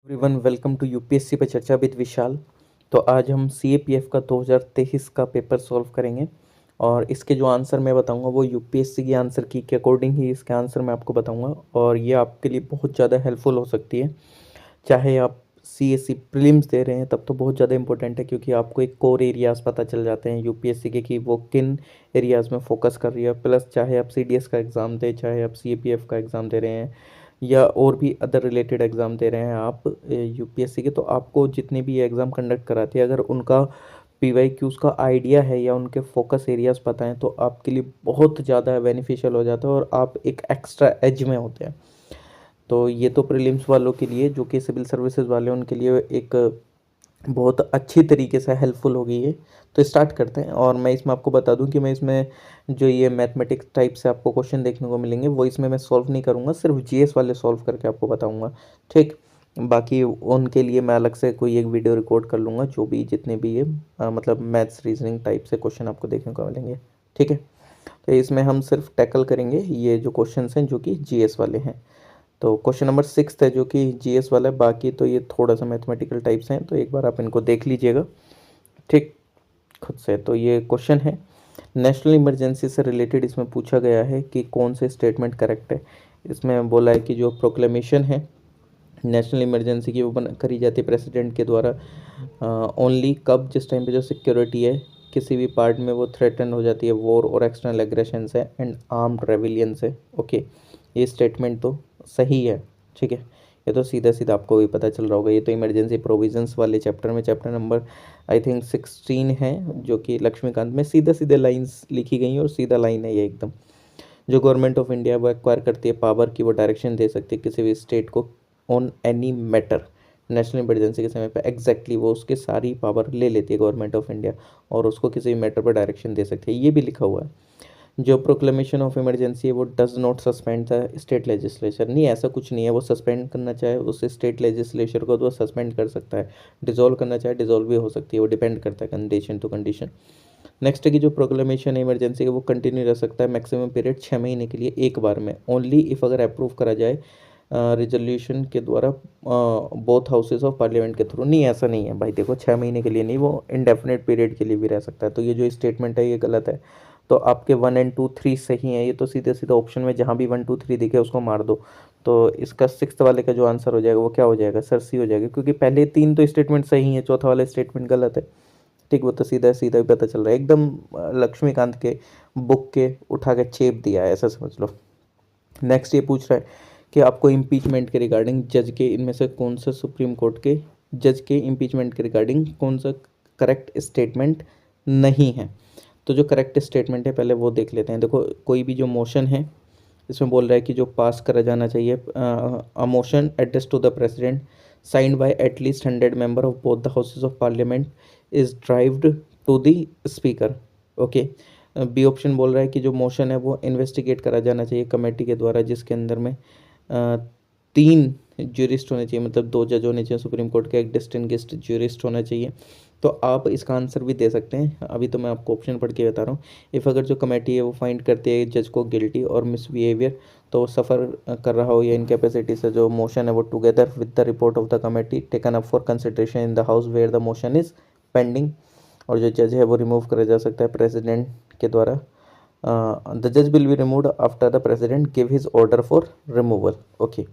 Everyone welcome to UPSC पे चर्चा with विशाल। तो आज हम सीएपीएफ का 2023 का पेपर सॉल्व करेंगे और इसके जो आंसर मैं बताऊंगा वो यूपीएससी की आंसर की के अकॉर्डिंग ही इसके आंसर मैं आपको बताऊंगा और ये आपके लिए बहुत ज़्यादा हेल्पफुल हो सकती है। चाहे आप सीएससी प्रीलिम्स दे रहे हैं तब तो बहुत ज़्यादा इंपॉर्टेंट है, क्योंकि आपको एक कोर एरियाज़ पता चल जाते हैं यूपीएससी के कि वो किन एरियाज़ में फोकस कर रही है। प्लस चाहे आप सीडीएस का एग्ज़ाम दें, चाहे आप सीएपीएफ का एग्ज़ाम दे रहे हैं या और भी अदर रिलेटेड एग्ज़ाम दे रहे हैं आप यूपीएससी के, तो आपको जितने भी एग्ज़ाम कंडक्ट कराते हैं अगर उनका पीवाईक्यूज़ का आइडिया है या उनके फोकस एरियाज़ पता हैं तो आपके लिए बहुत ज़्यादा बेनिफिशियल हो जाता है और आप एक एक्स्ट्रा एज में होते हैं। तो ये तो प्रीलिम्स वालों के लिए, जो कि सिविल सर्विसेज वाले हैं उनके लिए एक बहुत अच्छी तरीके से हेल्पफुल होगी ये। तो स्टार्ट करते हैं और मैं इसमें आपको बता दूं कि मैं इसमें जो ये मैथमेटिक्स टाइप से आपको क्वेश्चन देखने को मिलेंगे वो इसमें मैं सॉल्व नहीं करूंगा, सिर्फ जीएस वाले सॉल्व करके आपको बताऊंगा। ठीक, बाकी उनके लिए मैं अलग से कोई एक वीडियो रिकॉर्ड कर लूँगा, जो भी जितने भी ये मतलब मैथ्स रीजनिंग टाइप से क्वेश्चन आपको देखने को मिलेंगे। ठीक है, तो इसमें हम सिर्फ टैकल करेंगे ये जो क्वेश्चन हैं जो कि जीएस वाले हैं। तो क्वेश्चन नंबर 6 है जो कि जीएस वाला है, बाकी तो ये थोड़ा सा मैथमेटिकल टाइप्स हैं, तो एक बार आप इनको देख लीजिएगा ठीक खुद से। तो ये क्वेश्चन है नेशनल इमरजेंसी से रिलेटेड, इसमें पूछा गया है कि कौन से स्टेटमेंट करेक्ट है। इसमें बोला है कि जो प्रोक्लेमेशन है नेशनल इमरजेंसी की वो करी जाती है प्रेसिडेंट के द्वारा ओनली कब, जिस टाइम पे जो सिक्योरिटी है किसी भी पार्ट में वो थ्रेटन हो जाती है वॉर और एक्सटर्नल एग्रेशन से एंड आर्म्ड रेविलियन से। ओके, ये स्टेटमेंट तो सही है। ठीक है, ये तो सीधा सीधा आपको भी पता चल रहा होगा। ये तो इमरजेंसी प्रोविजंस वाले चैप्टर में चैप्टर नंबर आई थिंक 16 है, जो कि लक्ष्मीकांत में सीधा सीधे लाइंस लिखी गई हैं और सीधा लाइन है ये एकदम। जो गवर्नमेंट ऑफ इंडिया वो एक्वायर करती है पावर की, वो डायरेक्शन दे सकती है किसी भी स्टेट को on any matter. National emergency के समय पे एग्जैक्टली वो उसके सारी पावर ले लेती है गवर्नमेंट ऑफ इंडिया और उसको किसी भी मैटर पर डायरेक्शन दे सकती है, ये भी लिखा हुआ है। जो प्रोक्लेमेशन ऑफ इमरजेंसी है वो does not suspend the state legislature, नहीं ऐसा कुछ नहीं है। वो सस्पेंड करना चाहे उस स्टेट लेजिस्लेचर को तो वो सस्पेंड कर सकता है, डिजोल्व करना चाहे डिजोल्व भी हो सकती है, वो डिपेंड करता है कंडीशन टू कंडीशन। नेक्स्ट है कि जो प्रोक्लेमेशन है इमरजेंसी का वो कंटिन्यू रह सकता है मैक्सिमम पीरियड 6 महीने के लिए एक बार में, ओनली इफ़ अगर अप्रूव करा जाए रिजोल्यूशन के द्वारा बोथ हाउसेज ऑफ पार्लियामेंट के थ्रू। नहीं ऐसा नहीं है भाई, देखो 6 महीने के लिए नहीं, वो इंडेफिनेट पीरियड के लिए भी रह सकता है। तो ये जो स्टेटमेंट है ये गलत है। तो आपके 1 और 2 3 सही है, ये तो सीधे सीधे ऑप्शन में जहाँ भी 1 2 3 दिखे उसको मार दो। तो इसका 6th वाले का जो आंसर हो जाएगा वो क्या हो जाएगा सर, सी हो जाएगा, क्योंकि पहले 3 तो स्टेटमेंट सही है, चौथा वाला स्टेटमेंट गलत है। ठीक, वो तो सीधा सीधा ही पता चल रहा है एकदम, लक्ष्मीकांत के बुक के उठा के चेप दिया है, ऐसा समझ लो। नेक्स्ट ये पूछ रहा है कि आपको इम्पीचमेंट के रिगार्डिंग जज के इनमें से कौन सा सुप्रीम कोर्ट के जज के इम्पीचमेंट के रिगार्डिंग कौन सा करेक्ट स्टेटमेंट नहीं है। तो जो करेक्ट स्टेटमेंट है पहले वो देख लेते हैं। देखो, कोई भी जो मोशन है इसमें बोल रहा है कि जो पास करा जाना चाहिए a motion address to the president signed by at least 100 member of both the houses of parliament is derived to the speaker. Okay, B option बोल रहा है कि जो मोशन है वो इन्वेस्टिगेट करा जाना चाहिए कमेटी के द्वारा, जिसके अंदर में 3 ज्यूरिस्ट होने चाहिए, मतलब 2 जज होने चाहिए सुप्रीम कोर्ट के, एक डिस्टिंग्विश्ड ज्यूरिस्ट होना चाहिए। तो आप इसका आंसर भी दे सकते हैं, अभी तो मैं आपको ऑप्शन पढ़ के बता रहा हूँ। इफ़ अगर जो कमेटी है वो फाइंड करती है जज को गिल्टी और मिसबिहेवियर, तो सफ़र कर रहा हो या इनकेपेसिटी से, जो मोशन है वो together with the report of the committee taken up for consideration in the house where the motion is pending, और जो जज है वो रिमूव करा जा सकता है प्रेसिडेंट के द्वारा। द जज will be removed after the president give his order for removal. Okay,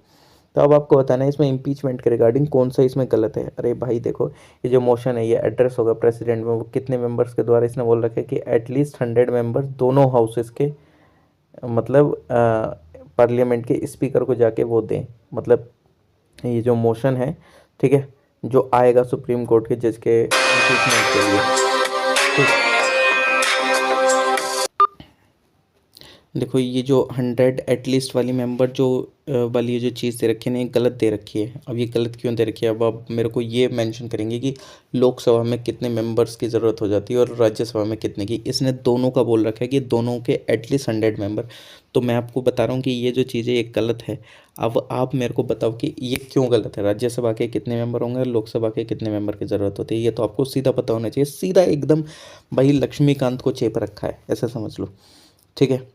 तो अब आपको बताना है इसमें इम्पीचमेंट के रिगार्डिंग कौन सा इसमें गलत है। अरे भाई देखो, ये जो मोशन है ये एड्रेस होगा प्रेसिडेंट में, वो कितने मेंबर्स के द्वारा इसने बोल रखा है कि एटलीस्ट 100 मेंबर्स दोनों हाउसेस के, मतलब पार्लियामेंट के स्पीकर को जाके वो दें, मतलब ये जो मोशन है, ठीक है, जो आएगा सुप्रीम कोर्ट के जज के इम्पीचमेंट के लिए। ठीक, देखो ये जो 100 एटलीस्ट वाली मेंबर जो वाली ये जो चीज़ दे रखी है ना, ये गलत दे रखी है। अब ये गलत क्यों दे रखी है, अब आप मेरे को ये मेंशन करेंगे कि लोकसभा में कितने मेंबर्स की ज़रूरत हो जाती है और राज्यसभा में कितने की। इसने दोनों का बोल रखा है कि दोनों के एटलीस्ट 100 मेंबर। तो मैं आपको बता रहा हूँ कि ये जो चीज़ है ये गलत है। अब आप मेरे को बताओ कि ये क्यों गलत है, राज्यसभा के कितने मेंबर होंगे और लोकसभा के कितने मेंबर की ज़रूरत होती है, ये तो आपको सीधा पता होना चाहिए, सीधा एकदम भाई लक्ष्मीकांत को चेप रखा है, ऐसा समझ लो। ठीक है,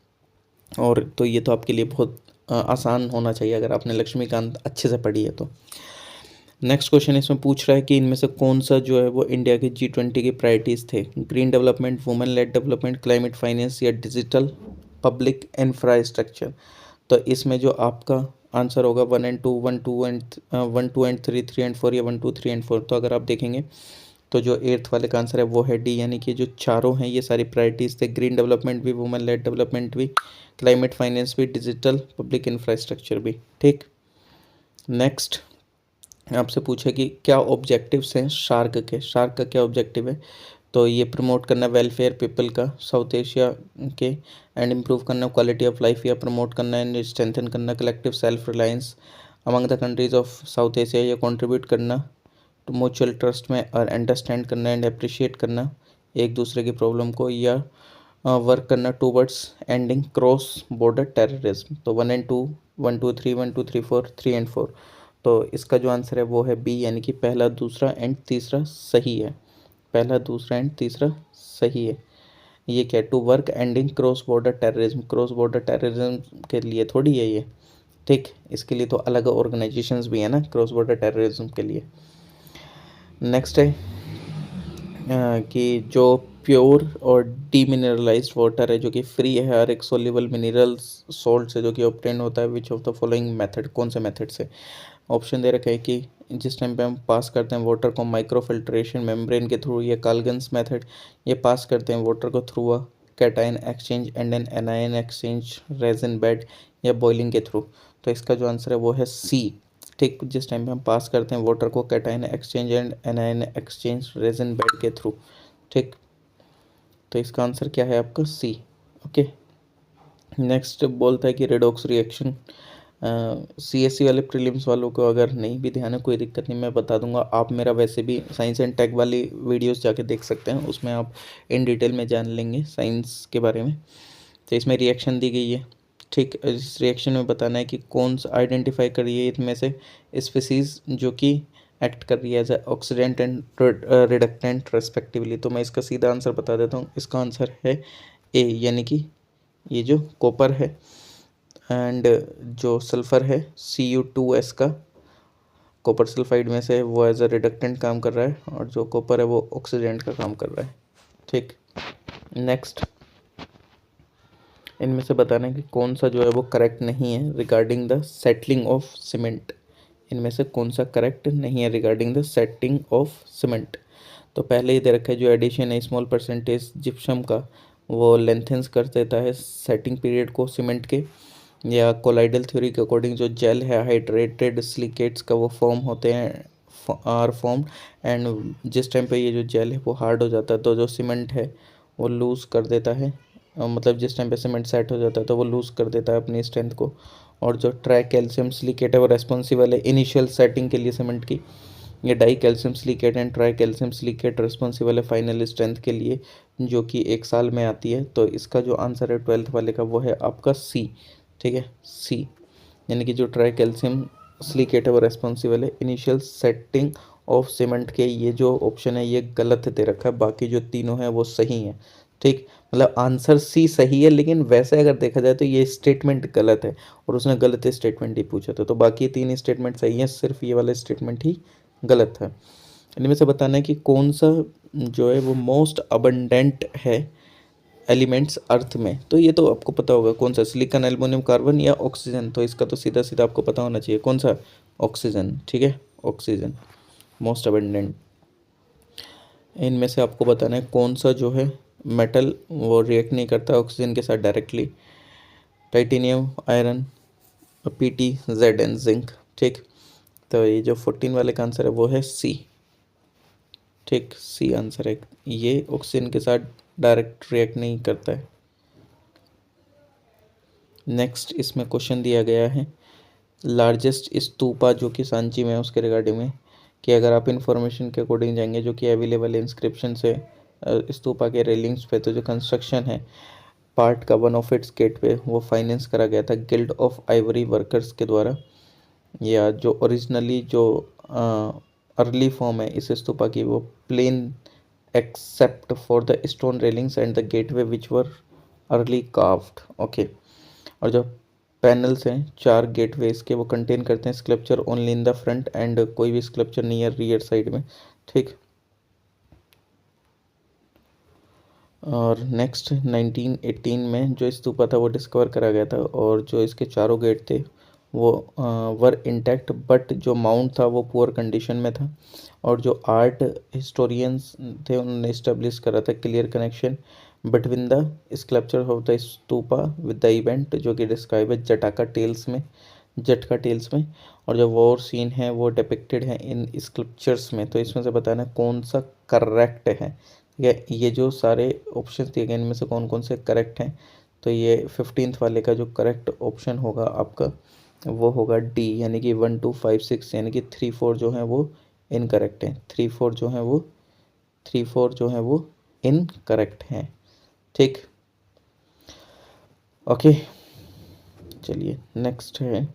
और तो ये तो आपके लिए बहुत आसान होना चाहिए अगर आपने लक्ष्मीकांत अच्छे से पढ़ी है तो। नेक्स्ट क्वेश्चन इसमें पूछ रहा है कि इनमें से कौन सा जो है वो इंडिया के G20 की प्रायोरिटीज़ थे, green development, women lead development, climate finance या डिजिटल पब्लिक इंफ्रास्ट्रक्चर। तो इसमें जो आपका आंसर होगा 1 एंड 2, 1 2 एंड 3, 3 एंड 4 या 1 2 3 एंड 4। तो अगर आप देखेंगे तो जो एट्थ वाले का आंसर है वो है डी, यानी कि जो चारों हैं ये सारी प्रायोरिटीज़ थे, ग्रीन डेवलपमेंट भी, वुमेन लेड डेवलपमेंट भी, क्लाइमेट फाइनेंस भी, डिजिटल पब्लिक इंफ्रास्ट्रक्चर भी। ठीक, नेक्स्ट आपसे पूछे कि क्या ऑब्जेक्टिव्स हैं शार्क के, शार्क का क्या ऑब्जेक्टिव है। तो ये प्रमोट करना वेलफेयर पीपल का साउथ एशिया के, एंड इम्प्रूव करना क्वालिटी ऑफ लाइफ, या प्रमोट करना एंड स्ट्रेंथन करना collective self reliance among the countries of south Asia, या कंट्रीब्यूट करना टू म्यूचुअल ट्रस्ट में और अंडरस्टैंड करना एंड अप्रिशिएट करना एक दूसरे की प्रॉब्लम को, या वर्क करना towards ending cross border terrorism. तो 1 एंड 2, 1 2 3, 1 2 3 4, 3 एंड 4। तो इसका जो आंसर है वो है बी, यानी कि पहला, दूसरा एंड तीसरा सही है। पहला, दूसरा एंड तीसरा सही है। ये क्या है, to work ending cross border terrorism, cross border terrorism के लिए थोड़ी है ये। ठीक, इसके लिए तो अलग ऑर्गेनाइजेशंस भी है ना क्रॉस बॉर्डर टेररिज्म के लिए। नेक्स्ट है कि जो प्योर और डीमिनरलाइज्ड वाटर है जो कि फ्री है हर एक सोल्यूबल मिनरल्स सॉल्ट से जो कि ऑब्टेन होता है, which of the following method, कौन से मेथड से। ऑप्शन दे रखे हैं कि जिस टाइम पे हम पास करते हैं वाटर को माइक्रो फिल्ट्रेशन मेम्ब्रेन के थ्रू, या काल्गन्स मेथड, ये पास करते हैं वाटर को through a cation exchange and an anion exchange resin bed, या बॉइलिंग के थ्रू। तो इसका जो आंसर है वो है सी। ठीक, जिस टाइम पे हम पास करते हैं वाटर को cation exchange and anion exchange resin bed के थ्रू। ठीक, तो इसका आंसर क्या है आपका सी। ओके, नेक्स्ट बोलता है कि रेडॉक्स रिएक्शन, CSC वाले प्रीलिम्स वालों को अगर नहीं भी ध्यान है कोई दिक्कत नहीं, मैं बता दूंगा। आप मेरा वैसे भी साइंस एंड टेक वाली वीडियोस जाके देख सकते हैं, उसमें आप इन डिटेल में जान लेंगे साइंस के बारे में। तो इसमें रिएक्शन दी गई है। ठीक, इस रिएक्शन में बताना है कि कौन सा आइडेंटिफाई करिए इनमें से स्पीसीज जो कि एक्ट कर रही है as a oxidant and reductant respectively. तो मैं इसका सीधा आंसर बता देता हूँ, इसका आंसर है ए, यानी कि ये जो कॉपर है एंड जो सल्फ़र है Cu2S का, कॉपर सल्फाइड में से वो एज अ रिडक्टेंट काम कर रहा है, और जो कॉपर है वो ऑक्सीडेंट का काम कर रहा है। ठीक, नेक्स्ट इनमें से बताना है कि कौन सा जो है वो करेक्ट नहीं है regarding the settling of cement. इनमें से कौन सा करेक्ट नहीं है regarding the setting of cement. तो पहले ही दे रखा है जो एडिशन है स्मॉल परसेंटेज जिप्सम का, वो लेंथेंस कर देता है सेटिंग पीरियड को सीमेंट के, या कोलाइडल थ्योरी के अकॉर्डिंग जो जेल है हाइड्रेटेड सिलिकेट्स का वो फॉर्म होते हैं आर फॉर्म, एंड जिस टाइम पे ये जो जेल है वो हार्ड हो जाता है तो जो सीमेंट है वो लूज़ कर देता है, मतलब जिस टाइम पे सीमेंट सेट हो जाता है तो वो लूज़ कर देता है अपनी स्ट्रेंथ को। और जो ट्राई कैल्शियम सिलिकेट है वो रेस्पॉन्सिबल है इनिशियल सेटिंग के लिए सीमेंट की, ये die calcium silicate and try calcium silicate responsible है फाइनल स्ट्रेंथ के लिए, जो कि 1 साल में आती है। तो इसका जो आंसर है 12th वाले का वो है आपका सी। ठीक है, सी, यानी कि जो ट्राई कैल्शियम सिलिकेट है वो रेस्पॉन्सिबल है इनिशियल सेटिंग ऑफ सीमेंट के। ये जो ऑप्शन है ये गलत दे रखा है, बाकी जो तीनों हैं वो सही हैं। ठीक, मतलब आंसर सी सही है, लेकिन वैसे अगर देखा जाए तो ये स्टेटमेंट गलत है, और उसने गलत स्टेटमेंट ही पूछा था। तो बाकी 3 स्टेटमेंट सही हैं, सिर्फ ये वाला स्टेटमेंट ही गलत है। इनमें से बताना है कि कौन सा जो है वो मोस्ट अबंडेंट है एलिमेंट्स अर्थ में। तो ये तो आपको पता होगा कौन सा, सिलिकॉन, एल्युमिनियम, कार्बन या ऑक्सीजन। तो इसका तो सीधा सीधा आपको पता होना चाहिए कौन सा, ऑक्सीजन। ठीक है, ऑक्सीजन मोस्ट अबंडेंट। इनमें से आपको बताना है कौन सा जो है मेटल वो रिएक्ट नहीं करता ऑक्सीजन के साथ directly, titanium, iron, Pt, Z and zinc. ठीक, तो ये जो 14 वाले का आंसर है वो है सी। ठीक, सी आंसर है, ये ऑक्सीजन के साथ डायरेक्ट रिएक्ट नहीं करता है। नेक्स्ट इसमें क्वेश्चन दिया गया है लार्जेस्ट स्तूपा जो कि सांची में है उसके रिगार्डिंग में, कि अगर आप इंफॉर्मेशन के अकॉर्डिंग जाएंगे जो कि अवेलेबल है इंस्क्रिप्शन से स्तूपा के रेलिंग्स पे, तो जो कंस्ट्रक्शन है पार्ट का वन ऑफ इट्स गेट पे वो फाइनेंस करा गया था गिल्ड ऑफ आइवरी वर्कर्स के द्वारा, या जो ओरिजिनली जो अर्ली फॉर्म है इस स्तूपा की वो plain except for the stone railings and the gateway which were early carved. Okay, और जो पैनल्स हैं 4 गेटवेज के, वो कंटेन करते हैं sculpture only in the front end कोई भी स्कल्पचर नहीं है रियर साइड में, ठीक। और नेक्स्ट 1918 में जो स्तूपा था वो डिस्कवर करा गया था, और जो इसके चारों गेट थे वो वर इंटैक्ट, बट जो माउंट था वो पुअर कंडीशन में था। और जो आर्ट हिस्टोरियंस थे उन्होंने इस्टेब्लिश करा था clear connection between the sculpture of the stupa with the event, जो कि डिस्क्राइब है जटाका टेल्स में, जटका टेल्स में। और जो वॉर सीन है वो डिपिक्टेड है इन स्कल्पचर्स में। तो इसमें से बताना कौन सा करेक्ट है, ठीक है। ये जो सारे ऑप्शन दिए गए इनमें से कौन कौन से करेक्ट हैं, तो ये 15th वाले का जो करेक्ट ऑप्शन होगा आपका वो होगा डी, यानी कि 1 2 5 6, यानी कि 3 4 जो है वो इनकरेक्ट है, 3 4 जो है वो 3 4 जो है वो इनकरेक्ट हैं, ठीक। ओके, चलिए नेक्स्ट है।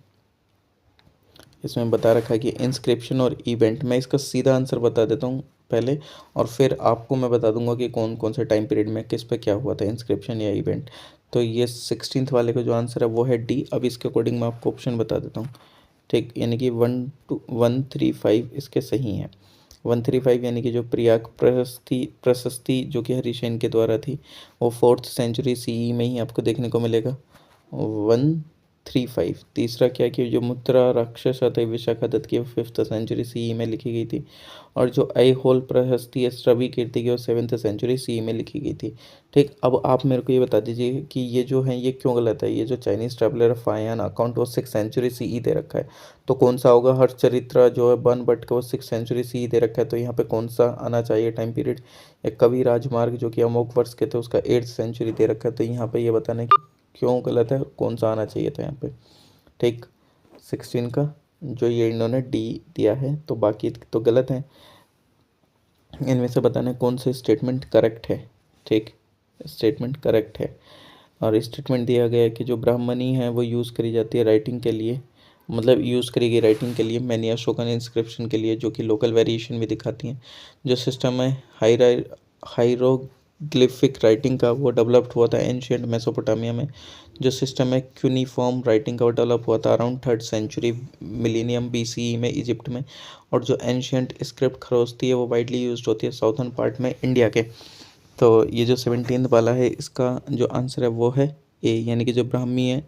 इसमें बता रखा है कि इंस्क्रिप्शन और इवेंट, मैं इसका सीधा आंसर बता देता हूँ पहले, और फिर आपको मैं बता दूंगा कि कौन कौन से टाइम पीरियड में किस पे क्या हुआ था, इंस्क्रिप्शन या इवेंट। तो ये 16th वाले का जो आंसर है वो है डी। अब इसके अकॉर्डिंग मैं आपको ऑप्शन बता देता हूँ, ठीक। यानी कि 1 2 1 3 5 इसके सही हैं। 1 3 5 यानी कि जो प्रयाग प्रशस्ति जो कि हरिसेन के द्वारा थी, वो 4th सेंचुरी CE में ही आपको देखने को मिलेगा। 1 3 5। तीसरा क्या कि जो मुद्रा राक्षस थे विशाखादत्त की, वो 5th सेंचुरी CE में लिखी गई थी। और जो आई होल प्रहस्ती रवि कीर्ति की, वो 7th सेंचुरी CE में लिखी गई थी, ठीक। अब आप मेरे को ये बता दीजिए कि ये जो है ये क्यों गलत है। ये जो चाइनीज ट्रेवलर फायान अकाउंट वो 6th सेंचुरी CE दे रखा है, तो कौन सा होगा। हर चरित्र जो है बन बट का वो 6th सेंचुरी CE दे रखा है, तो यहाँ पे कौन सा आना चाहिए टाइम पीरियड। एक कवि राजमार्ग जो कि अमोक वर्ष के थे उसका 8th सेंचुरी दे रखा है, तो यहाँ पे ये बताना है कि क्यों गलत है, कौन सा आना चाहिए था यहाँ पे, ठीक। 16 का जो ये इन्होंने डी दिया है, तो बाकी तो गलत है। इनमें से बताना है कौन सा स्टेटमेंट करेक्ट है, ठीक। स्टेटमेंट करेक्ट है, और स्टेटमेंट दिया गया है कि जो ब्राह्मणी है वो यूज़ करी जाती है राइटिंग के लिए, मतलब यूज़ करी गई राइटिंग के लिए, मैनी अशोकन इंस्क्रिप्शन के लिए, जो कि लोकल वेरिएशन भी दिखाती हैं। जो सिस्टम है हायरोग्लिफिक राइटिंग का, वो डेवलप्ड हुआ था एंशियंट मेसोपोटामिया में। जो सिस्टम है क्यूनिफॉर्म राइटिंग का, वो डेवलप हुआ था around 3rd century millennium BCE में इजिप्ट में। और जो एंशियंट स्क्रिप्ट खरोस्ती है वो वाइडली यूज होती है साउथर्न पार्ट में इंडिया के। तो ये जो 17th वाला है इसका जो आंसर है वो है ए, यानी कि जो ब्राह्मी है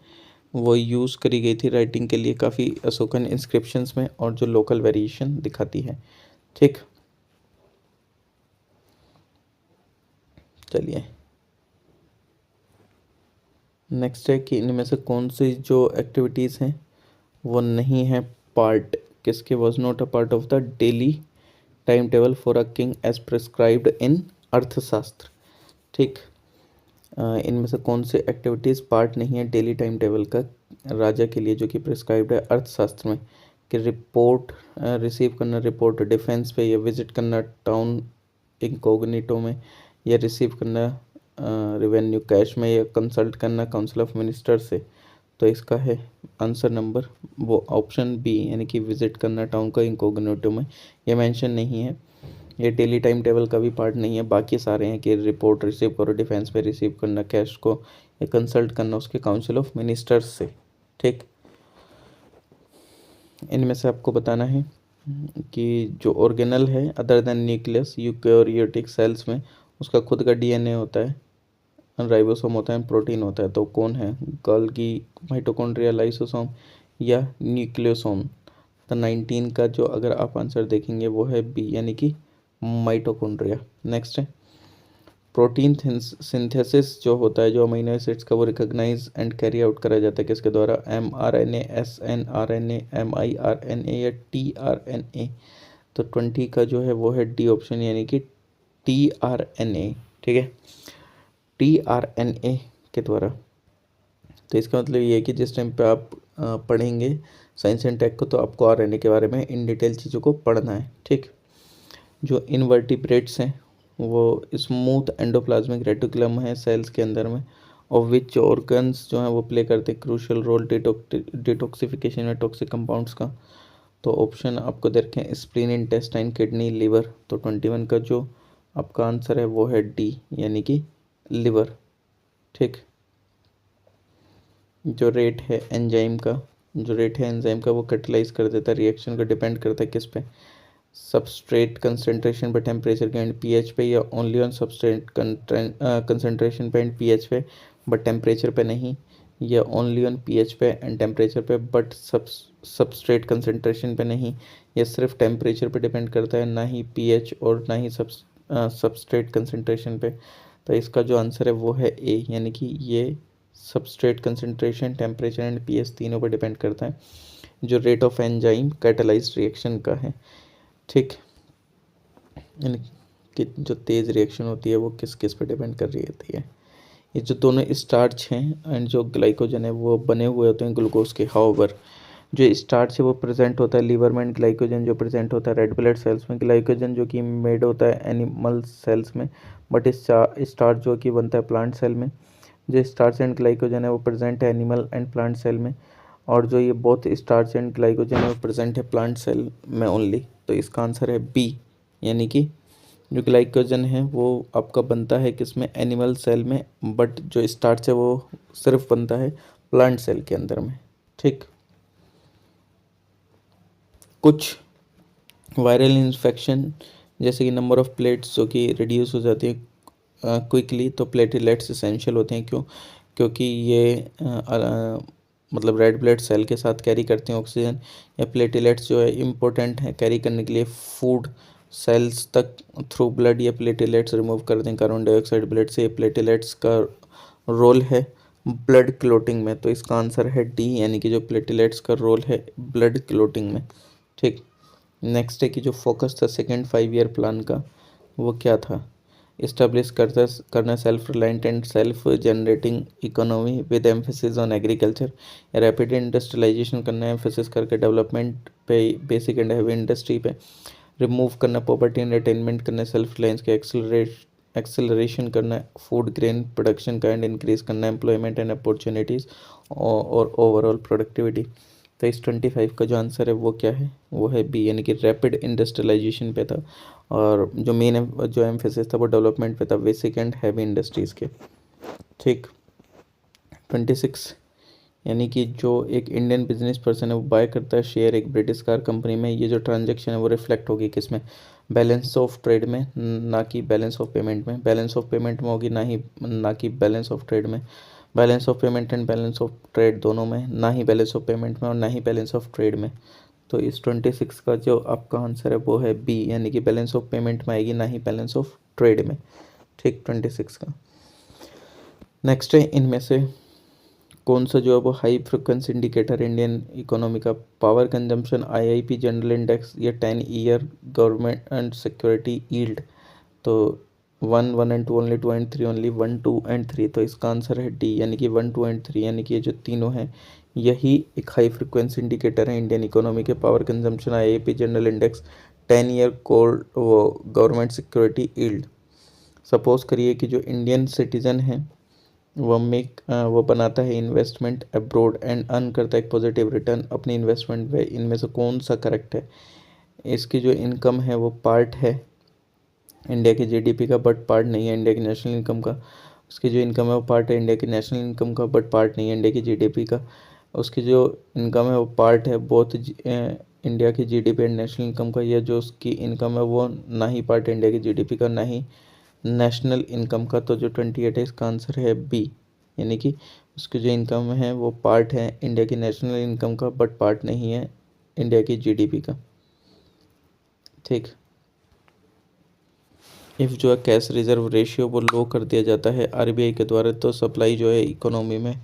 वो यूज़ करी गई थी राइटिंग के लिए काफ़ी अशोकन इंस्क्रिप्शंस में, और जो लोकल वेरिएशन दिखाती है, ठीक। चलिए नेक्स्ट है कि इनमें से कौन सी जो एक्टिविटीज़ हैं वो नहीं है पार्ट, किसके was not a part of the daily time table for a king as prescribed in Arthashastra, ठीक। इनमें से कौन से एक्टिविटीज़ पार्ट नहीं है डेली टाइम टेबल का राजा के लिए, जो कि प्रिस्क्राइब्ड है अर्थशास्त्र में। कि रिपोर्ट रिसीव करना रिपोर्ट डिफेंस पे, या विजिट करना टाउन इनकॉग्निटो में, या रिसीव करना रेवेन्यू कैश में, या कंसल्ट करना काउंसिल ऑफ मिनिस्टर से। तो इसका है आंसर नंबर वो ऑप्शन बी, यानी कि विजिट करना टाउन का इनकॉग्निटो में। ये मेंशन नहीं है, ये डेली टाइम टेबल का भी पार्ट नहीं है। बाकी सारे हैं कि रिपोर्ट रिसीव करो डिफेंस पे, रिसीव करना कैश को, या कंसल्ट करना उसके काउंसिल ऑफ मिनिस्टर्स से, ठीक। इनमें से आपको बताना है कि जो ऑर्गेनल है other than nucleus eukaryotic cells में, उसका खुद का DNA होता है, राइबोसोम होता है, प्रोटीन होता है। तो कौन है, गोल्गी, माइटोकॉन्ड्रिया, लाइसोसोम, या न्यूक्लियोसोम। तो 19 का जो अगर आप आंसर देखेंगे वो है बी, यानी कि माइटोकॉन्ड्रिया। नेक्स्ट है प्रोटीन सिंथेसिस जो होता है जो अमीनो एसिड्स का, वो रिकॉग्नाइज एंड कैरी आउट करा जाता है किसके द्वारा, mRNA, snRNA, miRNA, या tRNA। तो 20 का जो है वो है डी ऑप्शन, यानी कि tRNA, ठीक है, tRNA के द्वारा। तो इसका मतलब ये है कि जिस टाइम पे आप पढ़ेंगे साइंस एंड टेक को, तो आपको RNA के बारे में इन डिटेल चीज़ों को पढ़ना है, ठीक। जो इनवर्टिब्रेट्स हैं वो स्मूथ एंडोप्लाज्मिक रेटिकुलम है सेल्स के अंदर में, और विच ऑर्गन्स जो हैं वो प्ले करते हैं क्रूशियल रोल डिटॉक्सिफिकेशन में टॉक्सिक कंपाउंड्स का। तो ऑप्शन आपको दे रखे हैं स्प्लीन, इंटेस्टाइन, किडनी, लिवर। तो 21 का जो आपका आंसर है वो है डी, यानी कि लिवर, ठीक। जो रेट है एंजाइम का वो कैटलाइज कर देता है रिएक्शन को। डिपेंड करता है किस पे, सबस्ट्रेट कंसंट्रेशन पे, टेम्परेचर पे एंड पीएच पे, या ओनली ऑन सबस्ट्रेट कंसंट्रेशन पे एंड पीएच पे बट टेम्परेचर पे नहीं, या ओनली ऑन पीएच पे एंड टेम्परेचर पे बट सबस्ट्रेट कंसंट्रेशन पे नहीं, या सिर्फ टेम्परेचर पे डिपेंड करता है, ना ही पीएच और ना ही सबस्ट्रेट कंसंट्रेशन पे। तो इसका जो आंसर है वो है ए, यानी कि ये substrate concentration, temperature and pH तीनों पर डिपेंड करता है, जो rate of enzyme catalysed reaction का है। ठीक, यानी कि जो तेज़ रिएक्शन होती है वो किस किस पर डिपेंड कर रही होती है। ये जो दोनों स्टार्च हैं एंड जो ग्लाइकोजन है वो बने हुए होते हैं ग्लूकोज के। हाउएवर जो स्टार्च है वो प्रेजेंट होता है लीवर में, एंड ग्लाइकोजन जो प्रेजेंट होता है रेड ब्लड सेल्स में। ग्लाइकोजन जो कि मेड होता है एनिमल सेल्स में, बट स्टार्च जो कि बनता है प्लांट सेल में। जो स्टार्च एंड ग्लाइकोजन है वो प्रेजेंट है एनिमल एंड प्लांट सेल में, और जो ये बोथ स्टार्च एंड ग्लाइकोजन है वो प्रेजेंट है प्लांट सेल में ओनली। तो इसका आंसर है बी, यानी कि जो ग्लाइकोजन है वो आपका बनता है किसमें, एनिमल सेल में, बट जो स्टार्च है वो सिर्फ बनता है प्लांट सेल के अंदर में। ठीक, कुछ वायरल इन्फेक्शन जैसे कि नंबर ऑफ प्लेट्स जो कि रिड्यूस हो जाती है क्विकली, तो प्लेटलेट्स एसेंशियल होते हैं। क्यों? क्योंकि ये मतलब रेड ब्लड सेल के साथ कैरी करते हैं ऑक्सीजन, या प्लेटलेट्स जो है इम्पोर्टेंट है कैरी करने के लिए फूड सेल्स तक थ्रू ब्लड, या प्लेटलेट्स रिमूव करते हैं कार्बन डाइऑक्साइड ब्लड से। प्लेटलेट्स का रोल है ब्लड क्लोटिंग में, तो इसका आंसर है डी, यानी कि जो प्लेटलेट्स का रोल है ब्लड क्लोटिंग में। ठीक, नेक्स्ट है कि जो फोकस था सेकेंड 5 ईयर प्लान का वो क्या था, इस्टेब्लिश करना self reliant and self generating economy with emphasis on agriculture, rapid industrialisation करना है एम्फेसिस करके डेवलपमेंट पे, बेसिक एंड हैवी इंडस्ट्री पे, रिमूव करना पॉवर्टी एंड अटेनमेंट करना सेल्फ रिलायंस का, एक्सेलरेशन करना फूड ग्रेन प्रोडक्शन का, एंड इंक्रीज करना एम्प्लॉयमेंट एंड अपॉर्चुनिटीज़ और ओवरऑल प्रोडक्टिविटी। तो इस 25 का जो आंसर है वो क्या है, वो है बी, यानी कि रैपिड इंडस्ट्रियलाइजेशन पे था, और जो मेन जो एम्फेसिस था वो डेवलपमेंट पे था, बेसिक एंड हैवी इंडस्ट्रीज़ के। ठीक, 26 यानी कि जो एक इंडियन बिजनेस पर्सन है वो बाय करता है शेयर एक ब्रिटिश कार कंपनी में, ये जो ट्रांजैक्शन है वो रिफ्लेक्ट होगी किस में, बैलेंस ऑफ ट्रेड में, ना कि बैलेंस ऑफ पेमेंट में। बैलेंस ऑफ पेमेंट में होगी ना कि बैलेंस ऑफ ट्रेड में। Balance of payment and balance of trade दोनों में, ना ही बैलेंस ऑफ पेमेंट में और ना ही बैलेंस ऑफ ट्रेड में। तो इस 26 का जो आपका आंसर है वो है बी, यानी कि बैलेंस ऑफ पेमेंट में आएगी, ना ही बैलेंस ऑफ ट्रेड में। ठीक, 26 का। नेक्स्ट है इनमें से कौन सा जो है वो high frequency indicator Indian economy का, power consumption, IIP general index, या 10 year government and security yield. तो 1, 1 and 2 only, 2 and 3 only, 1, 2 and 3। तो इसका आंसर है डी, यानी कि 1, 2 एंड 3, यानी कि ये जो तीनों हैं यही एक हाई फ्रिक्वेंसी इंडिकेटर है इंडियन इकोनॉमी के। Power consumption, IIP general index, 10 year cold वो गवर्नमेंट सिक्योरिटी यील्ड। सपोज करिए कि जो इंडियन सिटीज़न है वो बनाता है इन्वेस्टमेंट अब्रोड एंड अर्न करता है एक पॉजिटिव रिटर्न अपनी इन्वेस्टमेंट पे, इनमें से कौन सा करेक्ट है। इसकी जो इनकम है वो पार्ट है इंडिया की जीडीपी का, बट पार्ट नहीं है इंडिया की नेशनल इनकम का। उसकी जो इनकम है वो पार्ट है इंडिया की नेशनल इनकम का, बट पार्ट नहीं है इंडिया की जीडीपी का। उसकी जो इनकम है वो पार्ट है बोथ इंडिया की जीडीपी एंड नेशनल इनकम का। या जो उसकी इनकम है वो ना ही पार्ट है इंडिया की जीडीपी का, ना ही नेशनल इनकम का। तो जो 28 है इसका आंसर है बी, यानी कि उसकी जो इनकम है वो पार्ट है इंडिया की नेशनल इनकम का, बट पार्ट नहीं है इंडिया की जीडीपी का। ठीक, इफ़ जो है कैश रिजर्व रेशियो वो लो कर दिया जाता है आरबीआई के द्वारा, तो सप्लाई जो है इकोनॉमी में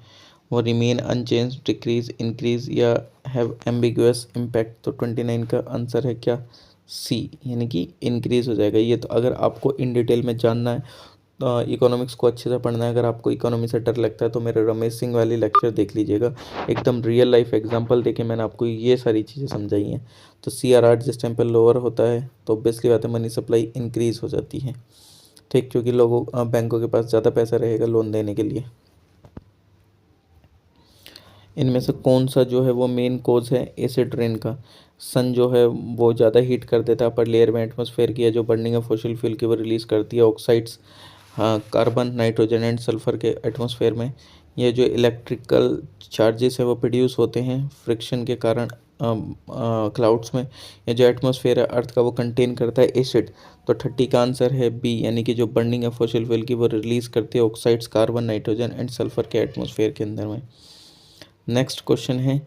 वो रिमेन अनचेंज, डिक्रीज, इंक्रीज, या हैव एम्बिगुअस इम्पैक्ट। तो 29 का आंसर है क्या, सी, यानी कि इंक्रीज हो जाएगा। ये तो अगर आपको इन डिटेल में जानना है इकोनॉमिक्स को अच्छे से पढ़ना है, अगर आपको इकोनॉमी से डर लगता है तो मेरे रमेश सिंह वाली लेक्चर देख लीजिएगा, एकदम रियल लाइफ एग्जांपल देके मैंने आपको ये सारी चीज़ें समझाई हैं। तो CRR जिस टाइम पर लोअर होता है तो ऑब्वियसली बात है मनी सप्लाई इंक्रीज हो जाती है। ठीक, क्योंकि लोगों बैंकों के पास ज़्यादा पैसा रहेगा लोन देने के लिए। इनमें से कौन सा जो है वो मेन कोज है एसिड रेन का। सन जो है वो ज़्यादा हीट कर देता है अपर लेयर में एटमॉस्फेयर की, है जो बर्निंग ऑफ फॉसिल फ्यूल की वो रिलीज़ करती है ऑक्साइड्स, हाँ, कार्बन, नाइट्रोजन एंड सल्फर के एटमॉस्फेयर में। ये जो इलेक्ट्रिकल चार्जेस है वो प्रोड्यूस होते हैं फ्रिक्शन के कारण क्लाउड्स में। ये जो एटमॉस्फेयर है अर्थ का वो कंटेन करता है एसिड। तो 30 का आंसर है बी, यानी कि जो बर्निंग है फॉसिल फ्यूल की वो रिलीज करती है oxides carbon nitrogen and sulphur के एटमॉस्फेयर के अंदर में। नेक्स्ट क्वेश्चन है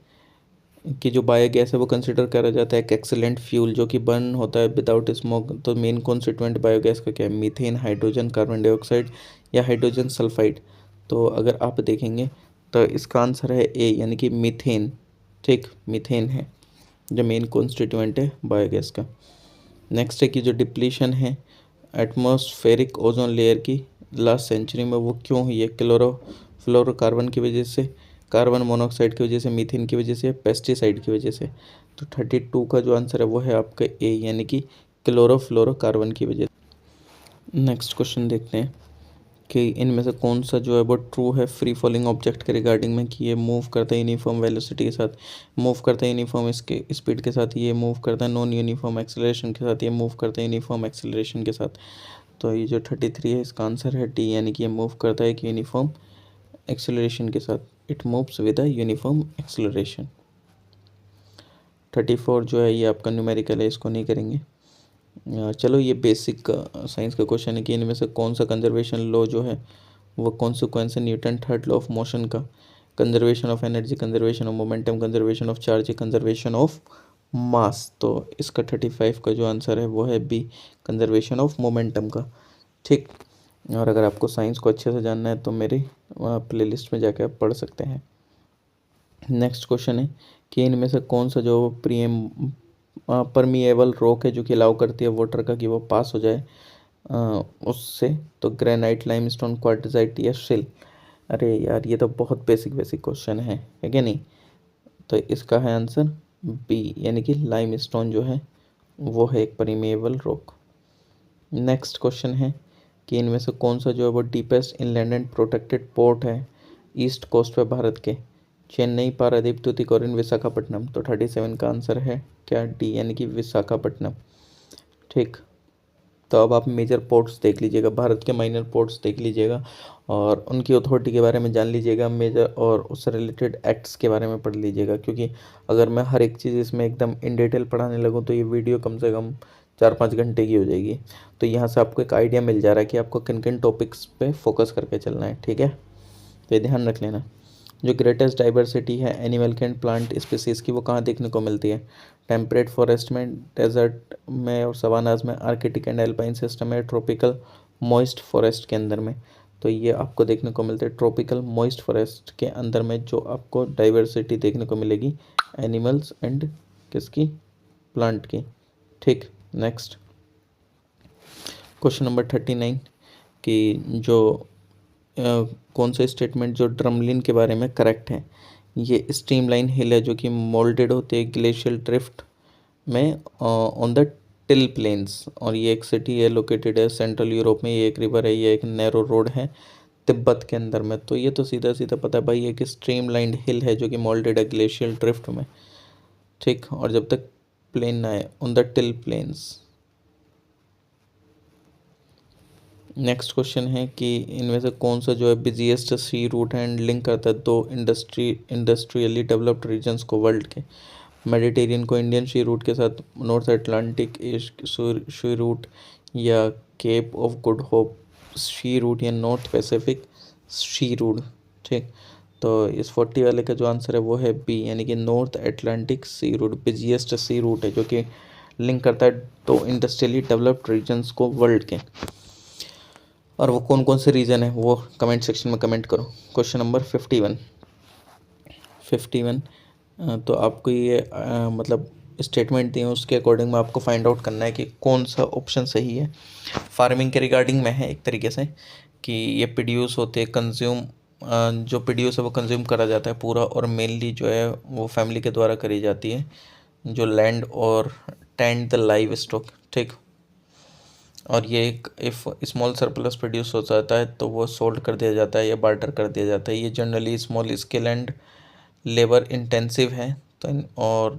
कि जो बायोगैस है वो कंसिडर करा जाता है एक एक्सीलेंट फ्यूल जो कि बर्न होता है विदाउट स्मोक। तो मेन कॉन्स्टिट्यूएंट बायोगैस का क्या है, मीथेन, हाइड्रोजन, कार्बन डाइऑक्साइड या हाइड्रोजन सल्फाइड। तो अगर आप देखेंगे तो इसका आंसर है ए, यानी कि मीथेन। ठीक, मीथेन है जो मेन कॉन्स्टिट्यूएंट है बायोगैस का। नेक्स्ट है कि जो डिप्लीशन है एटमॉस्फेरिक ओजोन लेयर की लास्ट सेंचुरी में वो क्यों हुई है, फ्लोरोकार्बन की वजह से, कार्बन मोनोऑक्साइड की वजह से, मीथेन की वजह से, पेस्टिसाइड की वजह से। तो 32 का जो आंसर है वो है आपका ए, यानी कि क्लोरोफ्लोरोकार्बन की वजह से। नेक्स्ट क्वेश्चन देखते हैं कि इनमें से कौन सा जो है वो ट्रू है फ्री फॉलिंग ऑब्जेक्ट के रिगार्डिंग में, कि ये मूव करता है यूनिफॉर्म वेलोसिटी के साथ, मूव करता है यूनिफॉर्म इसके स्पीड के साथ, ये मूव करता है नॉन यूनिफॉर्म एक्सेलरेशन के साथ, ये मूव करता है यूनिफॉर्म एक्सेलरेशन के साथ। तो ये जो 33 है इसका आंसर है डी, यानी कि ये मूव करता है कि यूनिफॉर्म एक्सेलरेशन के साथ, it moves with a uniform acceleration. 34 जो है ये आपका न्यूमेरिकल है, इसको नहीं करेंगे। चलो ये बेसिक साइंस का क्वेश्चन है कि इनमें से कौन सा कंजर्वेशन लॉ जो है वो कॉन्सिक्वेंस है Newton third law of motion का, conservation of energy, conservation of momentum, conservation of charge, conservation of mass. तो इसका 35 का जो आंसर है वो है बी, कंजर्वेशन ऑफ मोमेंटम का। ठीक, और अगर आपको साइंस को अच्छे से जानना है तो मेरी प्लेलिस्ट में जाकर आप पढ़ सकते हैं। नेक्स्ट क्वेश्चन है कि इनमें से कौन सा जो परमिएबल रॉक है जो कि अलाउ करती है वाटर का कि वो पास हो जाए उससे। तो ग्रेनाइट, लाइमस्टोन, क्वार्टजाइट या शिल। अरे यार ये तो बहुत बेसिक बेसिक क्वेश्चन है कि नहीं। तो इसका है आंसर बी, यानी कि लाइमस्टोन जो है वो है एक परमिएबल रॉक। नेक्स्ट क्वेश्चन है कि इनमें से कौन सा जो है वो deepest inland and protected port है ईस्ट कोस्ट पे भारत के, चेन्नई, पारादीप, तूतीकोरिन, विशाखापट्टनम। तो 37 का आंसर है क्या, डी, यानी कि विशाखापट्टनम। ठीक, तो अब आप मेजर पोर्ट्स देख लीजिएगा, भारत के माइनर पोर्ट्स देख लीजिएगा और उनकी अथॉरिटी के बारे में जान लीजिएगा, मेजर और उससे रिलेटेड एक्ट्स के बारे में पढ़ लीजिएगा। क्योंकि अगर मैं हर एक चीज़ इसमें एकदम इन डिटेल पढ़ाने लगूँ तो ये वीडियो कम से कम 4-5 घंटे की हो जाएगी। तो यहाँ से आपको एक आइडिया मिल जा रहा है कि आपको किन किन टॉपिक्स पे फोकस करके चलना है। ठीक है, तो ये ध्यान रख लेना। जो ग्रेटेस्ट डाइवर्सिटी है एनिमल के एंड प्लांट स्पीसीज़ की वो कहाँ देखने को मिलती है, टेम्परेट फॉरेस्ट में, डेजर्ट में और सवानाज में, आर्किटिक एंड एल्पाइन सिस्टम में, ट्रॉपिकल मॉइस्ट फॉरेस्ट के अंदर में। तो ये आपको देखने को मिलते हैं ट्रॉपिकल मॉइस्ट फॉरेस्ट के अंदर में जो आपको डाइवर्सिटी देखने को मिलेगी एनिमल्स एंड किसकी, प्लांट की। ठीक, नेक्स्ट क्वेश्चन नंबर 39 कि जो कौन सा स्टेटमेंट जो ड्रमलिन के बारे में करेक्ट है। ये स्ट्रीमलाइन हिल है जो कि मोल्डेड होते हैं ग्लेशियल ड्रिफ्ट में ऑन द टिल प्लेन्स, और ये एक सिटी है लोकेटेड है सेंट्रल यूरोप में, ये एक रिवर है, ये एक नैरो रोड है तिब्बत के अंदर में। तो ये तो सीधा सीधा पता है भाई, एक स्ट्रीमलाइंड हिल है जो कि मोल्डेड है ग्लेशियल ड्रिफ्ट में। ठीक, और जब तक प्लेन ना आए on the till plains. Next question है कि इनमें से कौन सा जो है बिजीएस्ट सी रूट है एंड लिंक करता है दो इंडस्ट्रियली डेवलप्ड रीजन्स को वर्ल्ड के, मेडिटेरियन को इंडियन सी रूट के साथ, नॉर्थ अटलांटिक सी रूट या Cape of Good Hope sea route या नॉर्थ पैसिफिक सी रूट। ठीक, तो इस 40 वाले का जो आंसर है वो है बी, यानी कि North Atlantic sea route busiest sea route है जो कि लिंक करता है दो इंडस्ट्रियली डेवलप्ड रीजन्स को वर्ल्ड के। और वो कौन कौन से रीज़न है वो कमेंट सेक्शन में कमेंट करो। क्वेश्चन नंबर 51 तो आपको ये मतलब स्टेटमेंट दिए उसके अकॉर्डिंग में आपको फाइंड आउट करना है कि कौन सा ऑप्शन सही है। फार्मिंग के रिगार्डिंग में है एक तरीके से कि ये प्रोड्यूस होते हैं कंज्यूम, जो प्रोड्यूस है वो कंज्यूम करा जाता है पूरा, और मेनली जो है वो फैमिली के द्वारा करी जाती है जो लैंड और टेंड द लाइव स्टॉक। ठीक, और ये एक इफ़ स्मॉल सरप्लस प्रोड्यूस हो जाता है तो वो सोल्ड कर दिया जाता है या बार्टर कर दिया जाता है। ये generally small scale and labour intensive है। तो और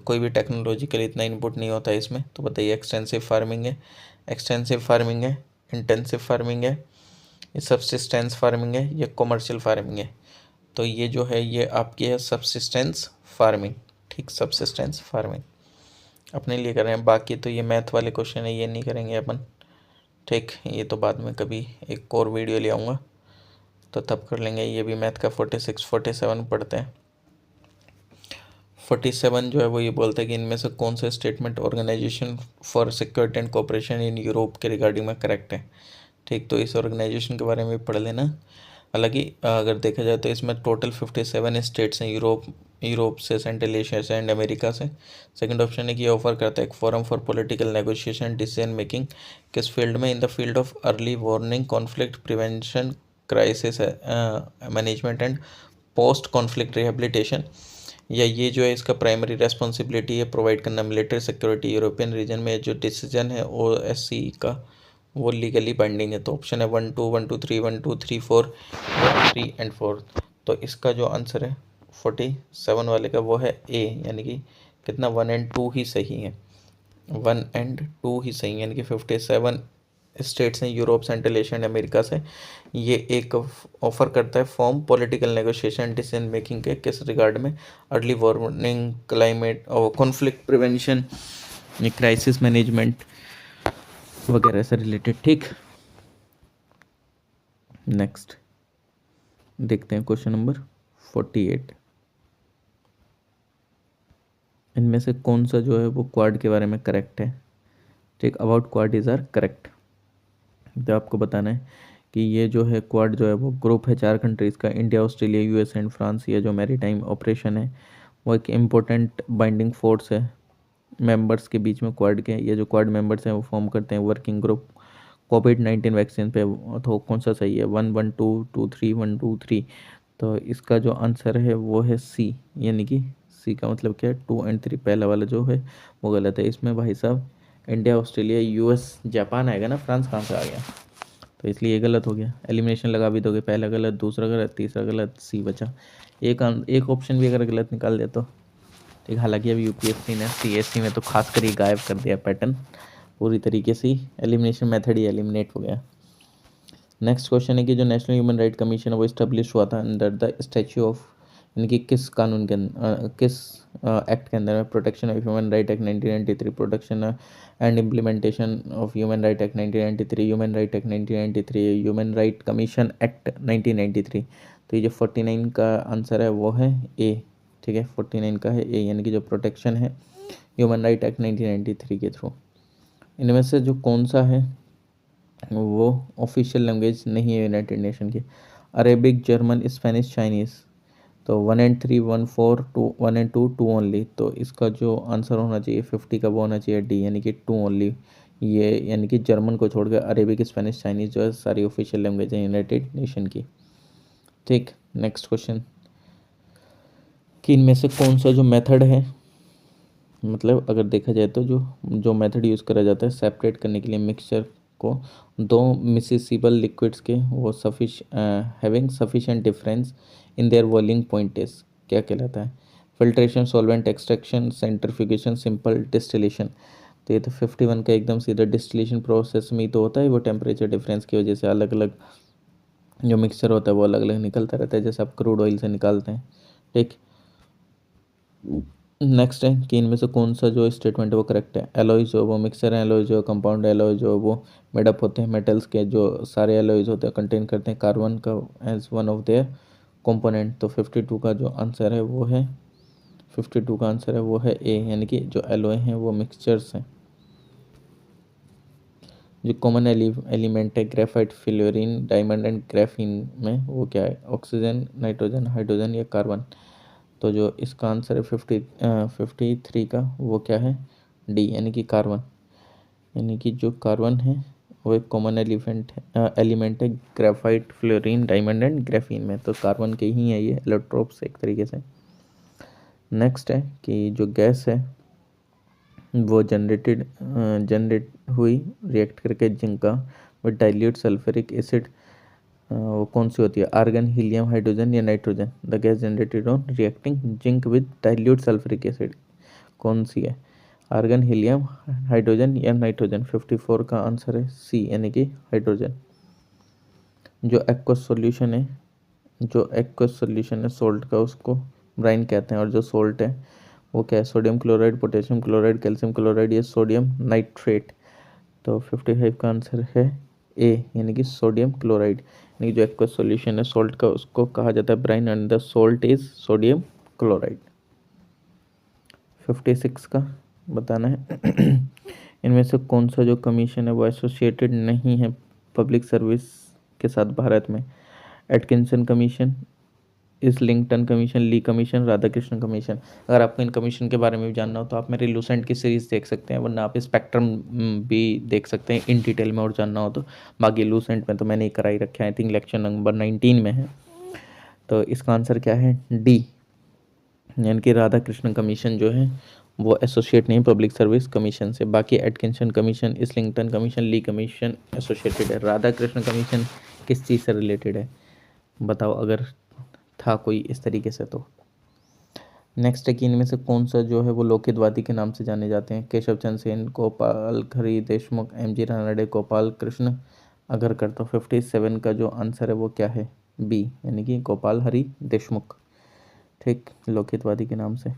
कोई भी टेक्नोलॉजिकल इतना इनपुट नहीं होता है इसमें। तो बताइए एक्सटेंसिव फार्मिंग है, इंटेंसिव फार्मिंग है, ये सब्सिस्टेंस फार्मिंग है या कॉमर्शियल फार्मिंग है। तो ये जो है ये आपकी है सबसिस्टेंस फार्मिंग। ठीक, सबसिस्टेंस फार्मिंग अपने लिए कर रहे हैं। बाकी तो ये मैथ वाले क्वेश्चन है, ये नहीं करेंगे अपन। ठीक, ये तो बाद में कभी एक और वीडियो ले आऊँगा तो तब कर लेंगे। ये भी मैथ का 46 47 पढ़ते हैं। 47 जो है वो ये बोलता है कि इनमें से कौन सा statement organisation for security and cooperation in Europe के रिगार्डिंग में करेक्ट है। ठीक, तो इस ऑर्गेनाइजेशन के बारे में पढ़ लेना। हालांकि अगर देखा जाए तो इसमें टोटल 57 स्टेट्स हैं यूरोप से, सेंट्रल एशिया से एंड अमेरिका से। सेकंड ऑप्शन है कि ये ऑफर करता है एक forum for political negotiation decision making. किस फील्ड में? इन the field of early warning, conflict prevention, crisis management and post conflict rehabilitation. या ये जो है इसका प्राइमरी रेस्पॉन्सिबिलिटी है प्रोवाइड करना मिलिट्री सिक्योरिटी। यूरोपियन रीजन में जो डिसीजन है OSCE का वो लीगली बाइंडिंग है। तो ऑप्शन है 1 2 1 2 3 1 2 3 4 3 एंड 4। तो इसका जो आंसर है 47 वाले का वो है A, यानी कि कितना 1 एंड 2 ही सही है। 1 एंड 2 ही सही है, यानी कि 57 स्टेट्स हैं Europe, central Asia and America से। ये एक ऑफर करता है form political negotiation decision making के किस रिगार्ड में? अर्ली वार्निंग, क्लाइमेट और कॉन्फ्लिक्ट प्रिवेंशन, क्राइसिस मैनेजमेंट वगैरह से रिलेटेड। ठीक, नेक्स्ट देखते हैं क्वेश्चन नंबर 48। इनमें से कौन सा जो है वो क्वाड के बारे में करेक्ट है? ठीक, about Quad is are correct. तो आपको बताना है कि ये जो है क्वाड जो है वो ग्रुप है 4 कंट्रीज़ का, India, Australia, US and France. ये जो मैरीटाइम ऑपरेशन है वो एक इम्पोर्टेंट बाइंडिंग फोर्स है मेंबर्स के बीच में क्वाड के। ये जो क्वाड मेंबर्स हैं वो फॉर्म करते हैं वर्किंग ग्रुप कोविड-19 वैक्सीन पे। तो कौन सा सही है? 1 1 2 2 3 1 2 3। तो इसका जो आंसर है वो है C, यानी कि C का मतलब क्या है? 2 एंड 3। पहला वाला जो है वो गलत है। इसमें भाई साहब इंडिया, ऑस्ट्रेलिया, US, जापान आएगा ना, फ्रांस कहाँ से आ गया? तो इसलिए ये गलत हो गया। एलिमिनेशन लगा भी दोगे, पहला गलत, दूसरा गलत, तीसरा गलत, C बचा। एक ऑप्शन भी अगर गलत निकाल दे तो ठीक। हालांकि अब UPSC ने CSC में तो खास कर ही गायब कर दिया पैटर्न पूरी तरीके से, एलिमिनेशन मेथड ही एलिमिनेट हो गया। नेक्स्ट क्वेश्चन है कि जो नेशनल ह्यूमन राइट कमीशन है वो इस्टेब्लिश हुआ था अंडर द स्टैच्यू ऑफ, यानी कि किस कानून के किस एक्ट के अंदर में? Protection of human right act 1993, protection and implementation of human right act 1993, human right act 1993, human right commission act 1993। तो ये जो 49 का आंसर है वो है A। ठीक है, 49 का है A, यानी कि जो प्रोटेक्शन है ह्यूमन राइट एक्ट 1993 के थ्रू। इनमें से जो कौन सा है वो ऑफिशियल लैंग्वेज नहीं है यूनाइटेड नेशन की? Arabic, German, Spanish, Chinese. तो 1 एंड 3 1 4 2 1 एंड 2 2 ओनली। तो इसका जो आंसर होना चाहिए 50 का वो होना चाहिए D, यानी कि 2 ओनली। ये यानी कि जर्मन को छोड़कर अरेबिक, स्पेनिश, चाइनीज़ जो है सारी ऑफिशियल लैंग्वेज है यूनाइटेड नेशन की। ठीक, नेक्स्ट क्वेश्चन कि इनमें से कौन सा जो मेथड है, मतलब अगर देखा जाए तो जो मेथड यूज़ करा जाता है सेपरेट करने के लिए मिक्सचर को दो मिसिसिबल लिक्विड्स के, वो having sufficient difference in their boiling point is, क्या कहलाता है? Filtration, solvent extraction, centrifugation, simple distillation. तो ये तो 51 का एकदम सीधा डिस्टिलेशन प्रोसेस में ही तो होता है। वो टेम्परेचर डिफरेंस की वजह से अलग अलग जो मिक्सचर होता है वो अलग अलग निकलता रहता है, जैसे आप क्रूड ऑयल से निकालते हैं। ठीक, नेक्स्ट है कि इनमें से कौन सा जो स्टेटमेंट है वो करेक्ट है? एलॉयज जो वो मिक्सर है, एलॉय जो कंपाउंड एलॉय जो वो मेडअप होते हैं मेटल्स के, जो सारे एलॉयज होते हैं कंटेन करते हैं कार्बन का as one of their component. तो 52 का जो आंसर है वो है 52 का आंसर है वो है A, यानी कि जो एलॉय हैं वो मिक्सचर्स हैं। जो कॉमन एलिमेंट है graphite, fluorine, diamond and graphene में, वो क्या है? ऑक्सीजन, नाइट्रोजन, हाइड्रोजन या कार्बन। तो जो इसका आंसर है 53 का वो क्या है? D, यानी कि कार्बन। यानी कि जो कार्बन है वो एक कॉमन एलिमेंट है graphite, fluorine, diamond and graphene में। तो कार्बन के ही है ये एलोट्रोप्स एक तरीके से। नेक्स्ट है कि जो गैस है वो जनरेट हुई रिएक्ट करके जिंक का विद डाइल्यूट सल्फ्यूरिक एसिड, वो कौन सी होती है? आर्गन, हीलियम, हाइड्रोजन या nitrogen. The gas generated on reacting zinc with dilute sulphuric acid, कौन सी है? आर्गन, हीलियम, हाइड्रोजन या नाइट्रोजन। 54 का आंसर है C, यानी कि हाइड्रोजन। जो एक्वस सॉल्यूशन है जो एक्वस सोल्यूशन है सोल्ट का उसको ब्राइन कहते हैं, और जो सोल्ट है वो क्या है, sodium chloride, potassium chloride, calcium chloride, या सोडियम नाइट्रेट। तो 55 का आंसर है ए, यानी कि सोडियम क्लोराइड। यानी जो एक्वस सॉल्यूशन है सॉल्ट का उसको कहा जाता है brine, and the salt is sodium chloride. 56 का बताना है इनमें से कौन सा जो कमीशन है वो एसोसिएटेड नहीं है पब्लिक सर्विस के साथ भारत में। एटकिंसन कमीशन, इस्लिंगटन कमीशन, ली कमीशन, राधाकृष्ण कमीशन। अगर आपको इन कमीशन के बारे में भी जानना हो तो आप मेरे लूसेंट की सीरीज़ देख सकते हैं, वरना आप स्पेक्ट्रम भी देख सकते हैं इन डिटेल में और जानना हो तो। बाकी लूसेंट में तो मैंने ही कराई रखे हैं, आई थिंक लेक्चर नंबर 19 में है। तो इसका आंसर क्या है, डी, यानी कि राधा कृष्ण कमीशन जो है वो एसोसिएट नहीं पब्लिक सर्विस कमीशन से। बाकी एटकिंसन कमीशन, इस्लिंगटन कमीशन, ली कमीशन एसोसिएटेड है। राधा कृष्ण कमीशन किस चीज़ से रिलेटेड है बताओ, अगर था कोई इस तरीके से तो। नेक्स्ट है कि इनमें से कौन सा जो है वो लोकहितवादी के नाम से जाने जाते हैं। केशव चंद्र सेन, गोपाल हरि देशमुख, एम.जी. रानडे, गोपाल कृष्ण अगरकर। तो 57 का जो आंसर है वो क्या है, बी, यानी कि गोपाल हरि देशमुख। ठीक, लोकहितवादी के नाम से।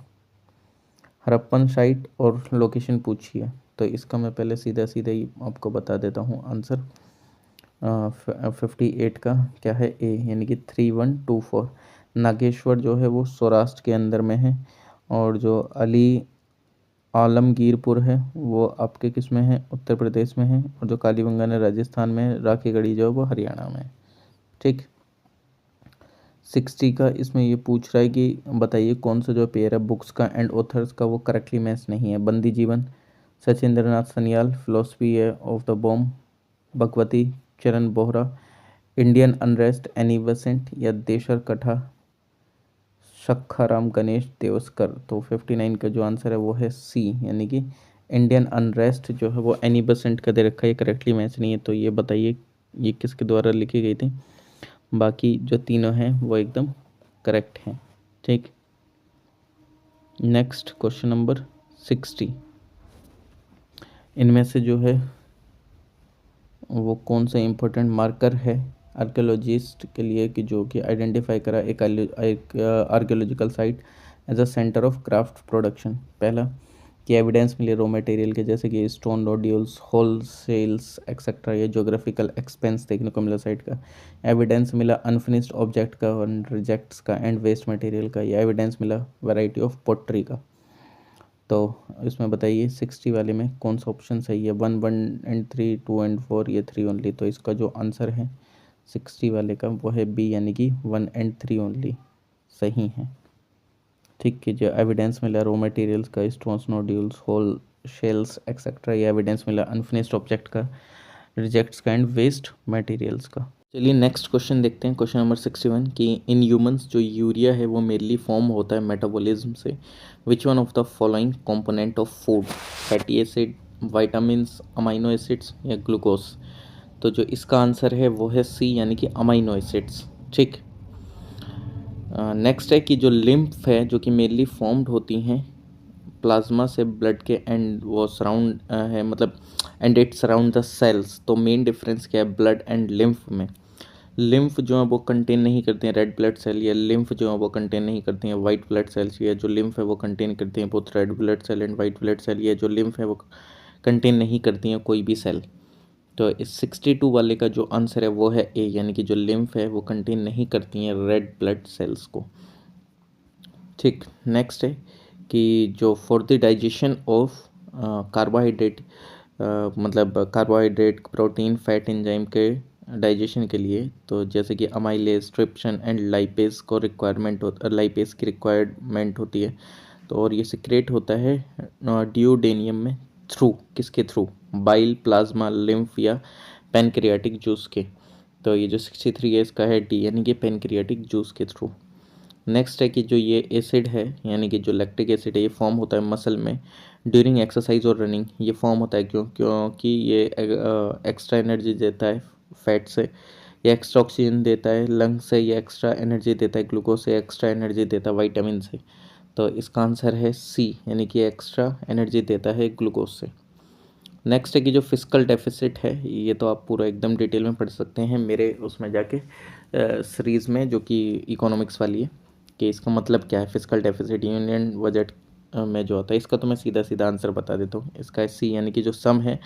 हड़प्पन साइट और लोकेशन पूछिए, तो इसका मैं पहले सीधा सीधा ही आपको बता देता हूँ आंसर। 58 का क्या है, ए, यानी कि 3124। नागेश्वर जो है वो सौराष्ट्र के अंदर में है, और जो अली आलमगीरपुर है वो आपके किस में है, उत्तर प्रदेश में है, और जो कालीबंगन है राजस्थान में है, राखीगढ़ी जो है वो हरियाणा में है। ठीक। 60 का इसमें ये पूछ रहा है कि बताइए कौन सा जो पेयर है बुक्स का एंड ऑथर्स का वो करेक्टली मैच नहीं है। बंदी जीवन, सचिंद्र नाथ सन्याल, फिलोसफी है ऑफ द बॉम्ब, भगवती, चरण Bohra, Indian unrest, Annie Besant, या देशर कथा शक्खाराम गणेश देवस्कर। तो 59 का जो आंसर है वो है सी, यानी कि इंडियन अनरेस्ट जो है वो एनी बेसेंट का दे रखा है, करेक्टली मैच नहीं है। तो ये बताइए ये किसके द्वारा लिखी गई थी। बाकी जो तीनों हैं वो एकदम करेक्ट हैं। ठीक। नेक्स्ट क्वेश्चन नंबर 60, इनमें से जो है वो कौन सा इम्पोर्टेंट मार्कर है आर्कियोलॉजिस्ट के लिए कि जो कि आइडेंटिफाई करा एक archaeological site as a centre of craft production. पहला कि एविडेंस मिले रॉ मटेरियल के, जैसे कि stone nodules, whole shells etcetera, ये जोग्राफिकल एक्सपेंस देखने को मिला साइट का। एविडेंस मिला अनफिनिश्ड ऑब्जेक्ट का, रिजेक्ट्स का, एंड वेस्ट मटेरियल का। या एविडेंस मिला वैरायटी ऑफ पोट्री का। तो इसमें बताइए 60 वाले में कौन सा ऑप्शन सही है। 1, 1 एंड 3, 2 एंड 4, ये 3 ओनली। तो इसका जो आंसर है 60 वाले का वो है बी, यानी कि 1 एंड 3 ओनली सही है। ठीक कीजिए। एविडेंस मिला रॉ मटेरियल्स का, stones nodules, whole shells etcetera. ये एविडेंस मिला अनफिनिश्ड ऑब्जेक्ट का, रिजेक्ट्स का, एंड वेस्ट मटेरियल्स का। चलिए नेक्स्ट क्वेश्चन देखते हैं, क्वेश्चन नंबर 61 कि इन ह्यूमंस जो यूरिया है वो मेनली फॉर्म होता है मेटाबॉलिज्म से। विच one of the following component of food, fatty acid, vitamins, amino acids, या ग्लूकोज। तो जो इसका आंसर है वो है सी, यानी कि अमाइनो एसिड्स। ठीक। नेक्स्ट है कि जो लिम्फ है जो कि मेनली फॉर्म्ड होती हैं प्लाज्मा से ब्लड के, एंड वो सराउंड है मतलब and it surround the cells. तो मेन डिफरेंस क्या है ब्लड एंड लिम्फ में। लिम्फ जो है वो कंटेन नहीं करती हैं रेड ब्लड सेल, या लिम्फ जो है वो कंटेन नहीं करती हैं वाइट ब्लड सेल्स। या जो लिम्फ है वो कंटेन करती हैं both red blood cell and white blood cell. या जो लिम्फ है वो कंटेन नहीं करती हैं कोई भी सेल। तो इस 62 वाले का जो आंसर है वो है ए, यानी कि जो लिम्फ है वो कंटेन नहीं करती हैं रेड ब्लड सेल्स को। ठीक। नेक्स्ट है कि जो for the digestion of carbohydrate, मतलब कार्बोहाइड्रेट, प्रोटीन, फैट, एंजाइम के डाइजेशन के लिए, तो जैसे कि अमाइलेज, ट्रिप्सन एंड लाइपेज को रिक्वायरमेंट लाइपेज की रिक्वायरमेंट होती है। तो और ये सिक्रेट होता है ड्यूडेनियम में थ्रू, किसके थ्रू, बाइल, प्लाज्मा, लिम्फ, या पेनक्रियाटिक जूस के। तो ये जो 63 है इसका है डी, यानी कि पेनक्रियाटिक जूस के थ्रू। नेक्स्ट है कि जो ये एसिड है यानी कि जो लैक्टिक एसिड है ये फॉर्म होता है मसल में ड्यूरिंग एक्सरसाइज और रनिंग। ये फॉर्म होता है क्योंकि ये एक्स्ट्रा एनर्जी देता है फैट से, ये एक्स्ट्रा ऑक्सीजन देता है लंग से, ये एक्स्ट्रा एनर्जी देता है ग्लूकोज से, एक्स्ट्रा एनर्जी देता है विटामिन से। तो इसका आंसर है सी, यानी कि एक्स्ट्रा एनर्जी देता है ग्लूकोज से। नेक्स्ट है कि जो फिजिकल डेफिसिट है ये तो आप पूरा एकदम डिटेल में पढ़ सकते हैं मेरे उसमें जाके, सीरीज़ में जो कि इकोनॉमिक्स वाली है कि इसका मतलब क्या है फिजिकल डेफिसिट यूनियन बजट में जो होता है। इसका तो मैं सीधा सीधा आंसर बता देता हूँ। इसका सी यानी कि जो सम है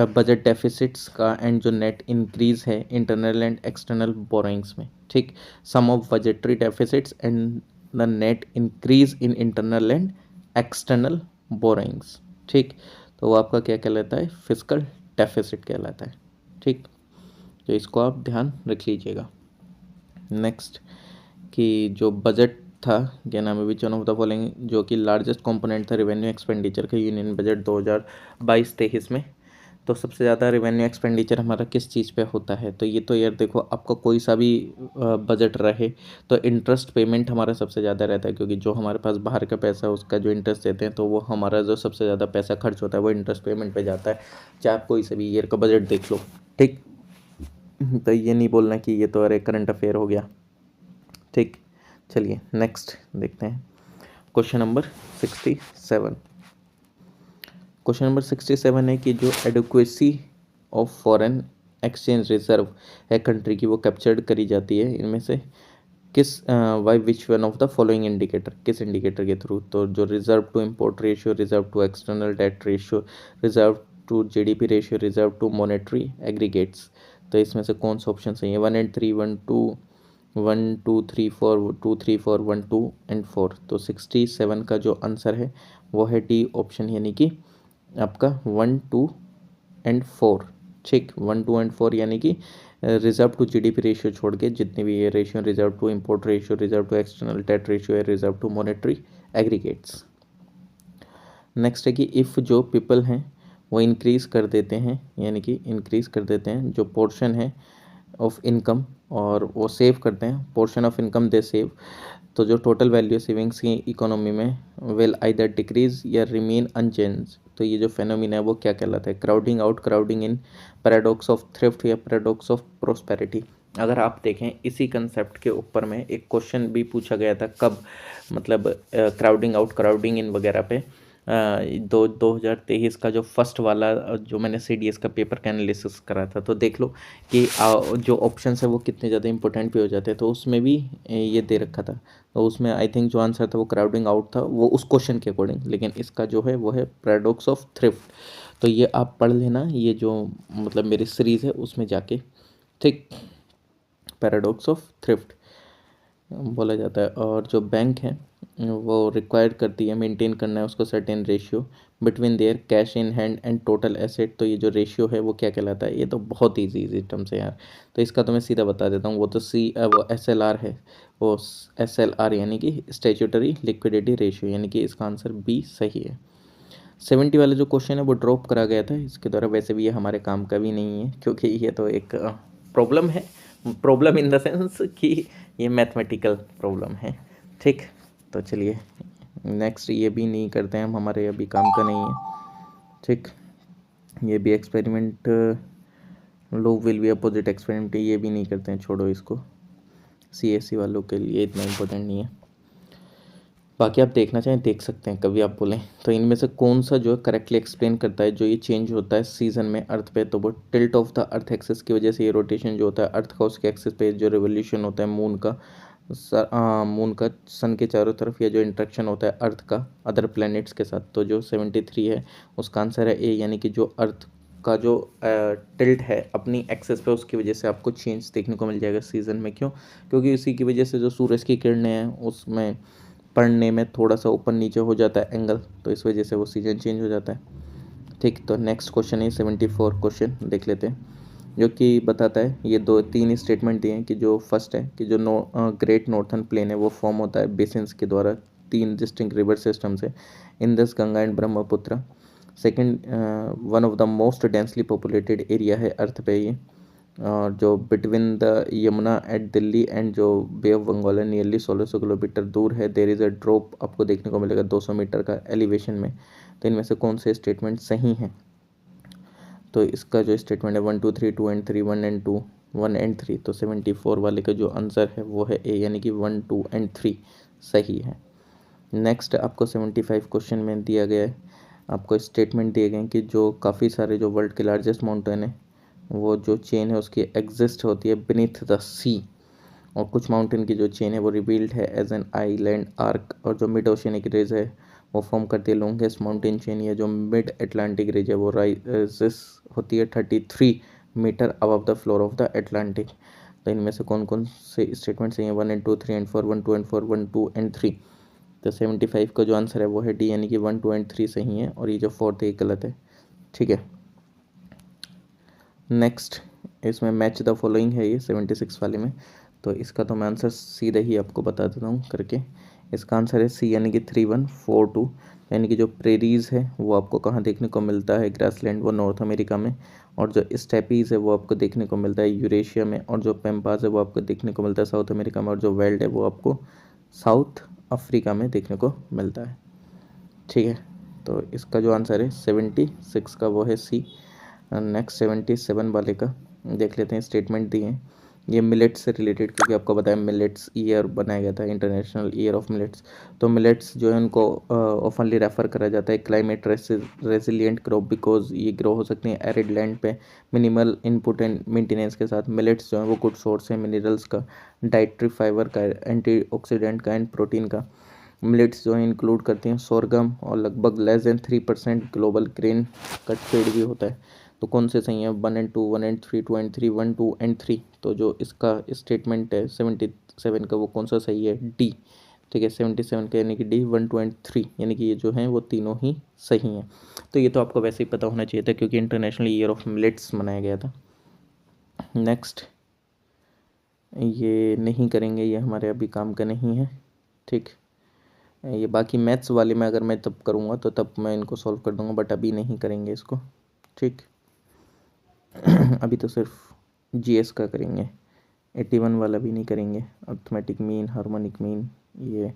बजट डेफिसिट्स का एंड जो नेट इंक्रीज है इंटरनल एंड एक्सटर्नल बोरोइंग्स में, ठीक। Sum of budgetary deficits and the net increase in internal and external borrowings, ठीक। तो वो आपका क्या कहलाता है, फिजिकल डेफिसिट कहलाता है, ठीक। तो इसको आप ध्यान रख लीजिएगा। नेक्स्ट कि जो बजट था क्या नाम है, विच वन ऑफ द फॉलोइंग जो कि लार्जेस्ट कंपोनेंट था रेवेन्यू एक्सपेंडिचर का यूनियन बजट 2022-23 में। तो सबसे ज़्यादा रेवेन्यू एक्सपेंडिचर हमारा किस चीज़ पे होता है, तो ये तो यार देखो आपका कोई सा भी बजट रहे तो इंटरेस्ट पेमेंट हमारा सबसे ज़्यादा रहता है, क्योंकि जो हमारे पास बाहर का पैसा है उसका जो इंटरेस्ट देते हैं तो वो हमारा जो सबसे ज़्यादा पैसा खर्च होता है वो इंटरेस्ट पेमेंट पे जाता है, चाहे आप कोई सा भी ईयर का बजट देख लो, ठीक। तो ये नहीं बोलना कि ये तो अरे करंट अफेयर हो गया, ठीक। चलिए नेक्स्ट देखते हैं क्वेश्चन नंबर 67। क्वेश्चन नंबर 67 है कि जो adequacy of foreign exchange reserve है कंट्री की वो कैप्चर्ड करी जाती है इनमें से किस by which one of the following indicator, किस इंडिकेटर के थ्रू। तो जो reserve to import ratio, reserve to external debt ratio, reserve to GDP ratio, reserve to monetary aggregates. तो इसमें से कौन सा ऑप्शन सही है, 1 and 3, 1 2 1 2 3 4 2 3 4 1 2 and 4। तो 67 का जो आंसर है वो है डी ऑप्शन, यानी कि आपका 1 2 and 4, ठीक। 1 2 and 4 यानी कि रिजर्व टू जीडीपी रेशियो छोड़ के जितनी भी ये ratio, reserve to import ratio, reserve to external debt ratio है, reserve to monetary aggregates. Next है कि इफ़ जो पीपल हैं वो इंक्रीज़ कर देते हैं, यानी कि इंक्रीज़ कर देते हैं जो पोर्शन है ऑफ इनकम और वो सेव करते हैं, portion of income they save, तो जो टोटल वैल्यू सेविंग्स की इकोनॉमी में विल आइदर डिक्रीज या रिमेन अनचेंज। तो ये जो फेनोमिना है वो क्या कहलाता है, crowding out, crowding in, paradox of thrift या पैराडॉक्स ऑफ प्रोस्पेरिटी। अगर आप देखें इसी कंसेप्ट के ऊपर में एक क्वेश्चन भी पूछा गया था, कब मतलब क्राउडिंग आउट क्राउडिंग इन वगैरह पे 2023 का जो फर्स्ट वाला जो मैंने CDS का पेपर का एनालिसिस करा था, तो देख लो कि जो ऑप्शन है वो कितने ज़्यादा इंपॉर्टेंट भी हो जाते हैं। तो उसमें भी ये दे रखा था, तो उसमें आई थिंक जो आंसर था वो क्राउडिंग आउट था, वो उस क्वेश्चन के अकॉर्डिंग, लेकिन इसका जो है वो है पैराडॉक्स ऑफ थ्रिफ्ट। तो ये आप पढ़ लेना, ये जो मतलब मेरी सीरीज़ है उसमें जाके, ठीक। पैराडॉक्स ऑफ थ्रिफ्ट बोला जाता है। और जो बैंक है वो रिक्वायर्ड करती है, मेंटेन करना है उसको certain ratio between their cash in hand and total asset. तो ये जो रेशियो है वो क्या कहलाता है, ये तो बहुत ईजी टर्म्स है यार, तो इसका तो मैं सीधा बता देता हूँ, वो तो वो SLR है, वो SLR यानी कि स्टैट्यूटरी लिक्विडिटी रेशियो, यानी कि इसका आंसर बी सही है। 70 वाला जो क्वेश्चन है वो ड्रॉप करा गया था इसके द्वारा, वैसे भी ये हमारे काम का भी नहीं है क्योंकि ये तो एक प्रॉब्लम है, प्रॉब्लम इन द सेंस कि ये मैथमेटिकल प्रॉब्लम है, ठीक। तो चलिए नेक्स्ट, ये भी नहीं करते हैं हम, हमारे अभी काम का नहीं है, ठीक। ये भी experiment low will be opposite experiment, ये भी नहीं करते हैं, छोड़ो इसको, CSC वालों के लिए इतना इम्पोर्टेंट नहीं है। बाकी आप देखना चाहें देख सकते हैं कभी आप बोलें। तो इनमें से कौन सा जो है करेक्टली एक्सप्लेन करता है जो ये चेंज होता है सीजन में अर्थ पे, तो वो tilt of the earth axis की वजह से ये रोटेशन जो होता है अर्थ का, उसके एक्सिस पे जो रिवोल्यूशन होता है मून का, मून का सन के चारों तरफ, या जो इंट्रैक्शन होता है अर्थ का अदर प्लैनेट्स के साथ। तो जो 73 है उसका आंसर है ए, यानी कि जो अर्थ का जो टिल्ट है अपनी एक्सेस पे, उसकी वजह से आपको चेंज देखने को मिल जाएगा सीज़न में। क्यों, क्योंकि इसी की वजह से जो सूरज की किरणें हैं उसमें पढ़ने में थोड़ा सा ऊपर नीचे हो जाता है एंगल, तो इस वजह से वो सीजन चेंज हो जाता है, ठीक। तो नेक्स्ट क्वेश्चन है 74 क्वेश्चन देख लेते हैं, जो कि बताता है, ये 2-3 स्टेटमेंट दिए हैं कि जो फर्स्ट है कि जो ग्रेट नॉर्थन प्लेन है वो फॉर्म होता है बेसिन्स के द्वारा, 3 डिस्टिंक्ट रिवर सिस्टम से, Indus, Ganga and Brahmaputra. Second, one of the most densely populated area है अर्थ पे ये, और जो between the Yamuna at Delhi and जो बे ऑफ बंगाल है नियरली 1600 किलोमीटर दूर है। देर इज़ अ ड्रॉप आपको देखने को मिलेगा 200 मीटर का एलिवेशन में। तो इनमें से कौन से स्टेटमेंट सही हैं, तो इसका जो स्टेटमेंट है 1 2 3 2 and 3 1 and 2 1 and 3, तो 74 वाले का जो आंसर है वो है ए, यानी कि 1 2 and 3 सही है। नेक्स्ट आपको 75 क्वेश्चन में दिया गया है, आपको स्टेटमेंट दिए गए हैं कि जो काफ़ी सारे जो वर्ल्ड के लार्जेस्ट माउंटेन है वो जो चेन है उसकी एग्जिस्ट होती है बीनीथ द सी। और कुछ माउंटेन की जो चेन है वो रिवील्ड है एज एन आइलैंड आर्क, और जो मिड ओशियनिक रिज है वो फॉर्म करती है लॉन्गेस्ट माउंटेन चेन। ये जो मिड अटलांटिक रिज है वो राइजेस होती है 33 metre above the floor of the Atlantic. तो इनमें से कौन कौन से स्टेटमेंट सही है? 1 and 2 3 and 4 1 2 and 4 1 2 and 3। तो 75 का जो आंसर है वो है डी, यानी कि 1 2 and 3 सही है और ये जो फोर्थ है गलत है। ठीक है, नेक्स्ट इसमें मैच द फॉलोइंग है ये 76 वाले में। तो इसका तो मैं आंसर सीधे ही आपको बता देता हूँ करके। इसका आंसर है सी, यानी कि 3142। यानी कि जो प्रेरीज है वो आपको कहाँ देखने को मिलता है? ग्रासलैंड वो नॉर्थ अमेरिका में, और जो स्टेपीज है वो आपको देखने को मिलता है यूरेशिया में, और जो पेम्पाज है वो आपको देखने को मिलता है साउथ अमेरिका में, और जो वेल्ड है वो आपको साउथ अफ्रीका में देखने को मिलता है। ठीक है, तो इसका जो आंसर है 76 का वो है सी। नेक्स्ट 77 वाले का देख लेते हैं। स्टेटमेंट दिए हैं ये मिलेट्स से रिलेटेड, क्योंकि आपको बताया मिलेट्स ईयर बनाया गया था, इंटरनेशनल ईयर ऑफ मिलेट्स। तो मिलेट्स जो है उनको ऑफनली रेफर करा जाता है क्लाइमेट रेसिलिएंट क्रॉप, बिकॉज ये ग्रो हो सकती हैं एरिड लैंड पे मिनिमल इनपुट एंड मेंटेनेंस के साथ। मिलेट्स जो है वो गुड सोर्स है मिनरल्स का, डाइट्री फाइबर का, एंटीऑक्सीडेंट का एंड प्रोटीन का। मिलेट्स जो है इंक्लूड करती हैं सोरगम, और लगभग less than 3% global grain cut feed भी होता है। तो कौन से सही है? 1 and 2 1 and 3 2 and 3 1 2 and 3। तो जो इसका स्टेटमेंट है 77 का वो कौन सा सही है? डी। ठीक है, 77 का यानी कि डी 1 2 and 3, यानी कि ये जो हैं वो तीनों ही सही हैं। तो ये तो आपको वैसे ही पता होना चाहिए था, क्योंकि इंटरनेशनल ईयर ऑफ मिलेट्स मनाया गया था। नेक्स्ट ये नहीं करेंगे, ये हमारे अभी काम का नहीं है। ठीक, ये बाकी मैथ्स वाले में अगर मैं तब करूँगा तो तब मैं इनको सॉल्व कर दूँगा, बट अभी नहीं करेंगे इसको। ठीक अभी तो सिर्फ जीएस का करेंगे, 81 वाला भी नहीं करेंगे। अर्थमेटिक मीन, हार्मोनिक मीन, ये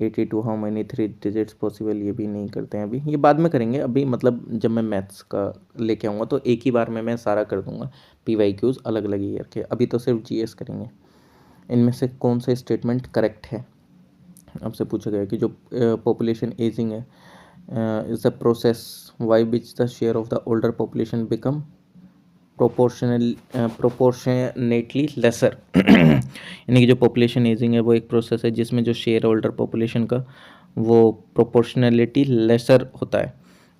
82 हाउ मैनी 3 डिजिट्स पॉसिबल, ये भी नहीं करते हैं अभी, ये बाद में करेंगे। अभी मतलब जब मैं मैथ्स का लेके आऊँगा तो एक ही बार में मैं सारा कर दूँगा, PYQs अलग अलग ईयर के। अभी तो सिर्फ जीएस करेंगे। इनमें से कौन सा स्टेटमेंट करेक्ट है? आपसे पूछा गया कि जो पॉपुलेशन एजिंग है is the process by which the share of the older population become proportionately lesser. यानी कि जो पॉपुलेशन एजिंग है वो एक प्रोसेस है जिसमें जो शेयर ओल्डर पॉपुलेशन का वो प्रोपोर्शनलिटी लेसर होता है,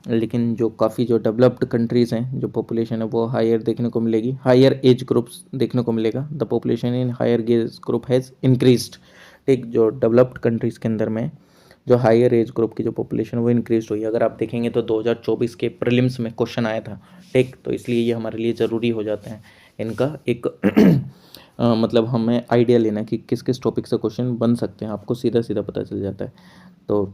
लेकिन जो काफ़ी जो डेवलप्ड कंट्रीज़ हैं जो पॉपुलेशन है वो हायर देखने को मिलेगी, हायर एज ग्रुप्स देखने को मिलेगा। The population in higher age group has increased. ठीक, जो डेवलप्ड कंट्रीज़ के अंदर में जो हायर एज ग्रुप की जो पॉपुलेशन है वो इंक्रीज हुई है। अगर आप देखेंगे तो 2024 के प्रीलिम्स में क्वेश्चन आया था। ठीक, तो इसलिए ये हमारे लिए ज़रूरी हो जाते हैं इनका एक मतलब हमें आइडिया लेना कि किस किस टॉपिक से क्वेश्चन बन सकते हैं, आपको सीधा सीधा पता चल जाता है। तो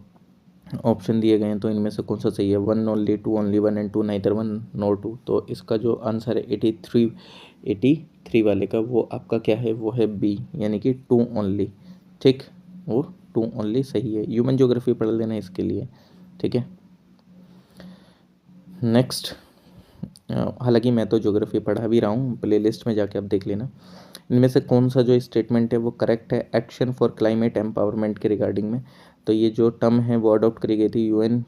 ऑप्शन दिए गए हैं, तो इनमें से कौन सा सही है? 1 only 2 only 1 and 2 neither 1 nor 2। तो इसका जो आंसर है 83 वाले का वो आपका क्या है? वो है बी, यानी कि 2 only। ठीक, वो 2 only सही है। ह्यूमन ज्योग्राफी पढ़ लेना इसके लिए। ठीक है, नेक्स्ट हालांकि मैं तो ज्योग्राफी पढ़ा भी रहा हूँ, प्ले लिस्ट में जाके आप देख लेना। इनमें से कौन सा जो स्टेटमेंट है वो करेक्ट है एक्शन फॉर क्लाइमेट एम्पावरमेंट के रिगार्डिंग में? तो ये जो टर्म है वो अडॉप्ट करी गई थी UN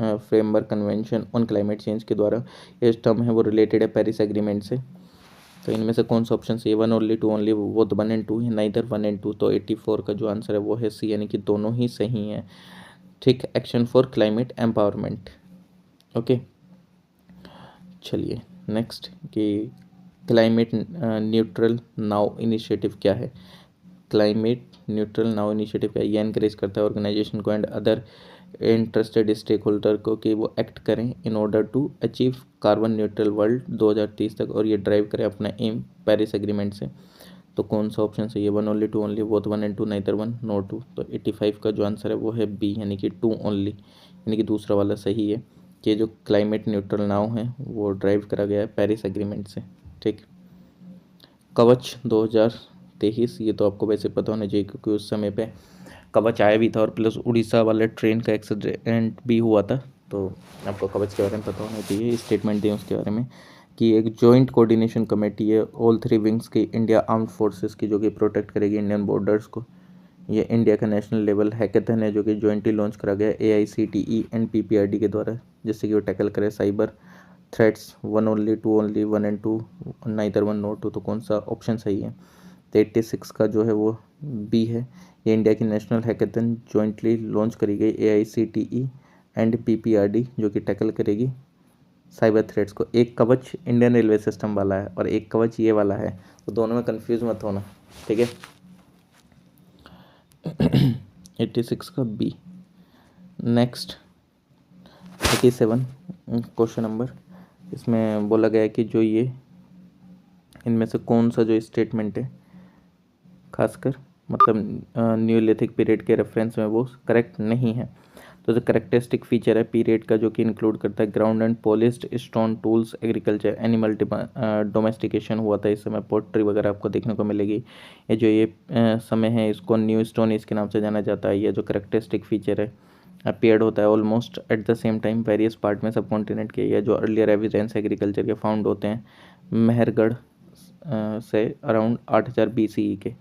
framework convention on climate change के द्वारा। ये टर्म है वो रिलेटेड है पेरिस एग्रीमेंट से। तो इनमें से कौन सा ऑप्शन सी? 1 only 2 only वो 1 and 2 है, नाइदर 1 and 2। तो 84 का जो आंसर है वो है सी, यानी कि दोनों ही सही हैं। ठीक, action for climate empowerment. Okay, चलिए नेक्स्ट कि क्लाइमेट न्यूट्रल नाउ इनिशिएटिव क्या है? क्लाइमेट न्यूट्रल नाउ इनिशिएटिव क्या है? ये इनकरेज करता है ऑर्गेनाइजेशन को and other interested stake holder को कि वो एक्ट करें in order to achieve carbon neutral world 2030 तक, और ये ड्राइव करें अपना एम पेरिस एग्रीमेंट से। तो कौन सा ऑप्शन सही है? 1 only 2 only both 1 and 2 neither 1 nor 2। तो 85 का जो आंसर है वो है बी, यानी कि 2 only, यानी कि दूसरा वाला सही है कि जो क्लाइमेट न्यूट्रल नाउ है वो ड्राइव करा गया है पेरिस एग्रीमेंट से। ठीक, कवच 2023, ये तो आपको वैसे पता होना चाहिए क्योंकि उस समय पे कवच आया भी था, और प्लस उड़ीसा वाले ट्रेन का एक्सीडेंट भी हुआ था। तो आपको कवच के बारे में पता होना चाहिए। स्टेटमेंट दें उसके बारे में कि एक जॉइंट कोऑर्डिनेशन कमेटी है ऑल 3 विंग्स की इंडिया आर्म्ड फोर्सेस की, जो कि प्रोटेक्ट करेगी इंडियन बॉर्डर्स को। ये इंडिया का नेशनल लेवल हैकेथन है जो कि जॉइंटली लॉन्च करा गया AICTE एंड PPRD के द्वारा, जिससे कि वो टैकल करे cyber threats. 1 only 2 only 1 and 2 neither 1 nor 2। तो कौन सा ऑप्शन सही है? तो 86 का जो है वो बी है। ये इंडिया की नेशनल हैकेथन जॉइंटली लॉन्च करी गई AICTE एंड PPRD, जो कि टैकल करेगी साइबर थ्रेट्स को। एक कवच इंडियन रेलवे सिस्टम वाला है और एक कवच ये वाला है, तो दोनों में कंफ्यूज मत होना, ठीक है। 86 का बी। नेक्स्ट 87 क्वेश्चन नंबर, इसमें बोला गया है कि जो ये इनमें से कौन सा जो स्टेटमेंट है खासकर मतलब न्यूलिथिक पीरियड के रेफरेंस में वो करेक्ट नहीं है। तो जो करेक्टरिस्टिक फीचर है पीरियड का, जो कि इंक्लूड करता है ground and polished stone tools, agriculture, animal domestication हुआ था इस समय, पोट्री वगैरह आपको देखने को मिलेगी। ये जो ये समय है इसको न्यू स्टोन इसके नाम से जाना जाता है। ये जो करेक्टरिस्टिक फीचर है अपीयर्ड होता है almost at the same time various part में सब कॉन्टिनेंट के। या जो अर्लियर एविडेंस एग्रीकल्चर के फाउंड होते हैं मेहरगढ़ से अराउंड 8000 BCE के।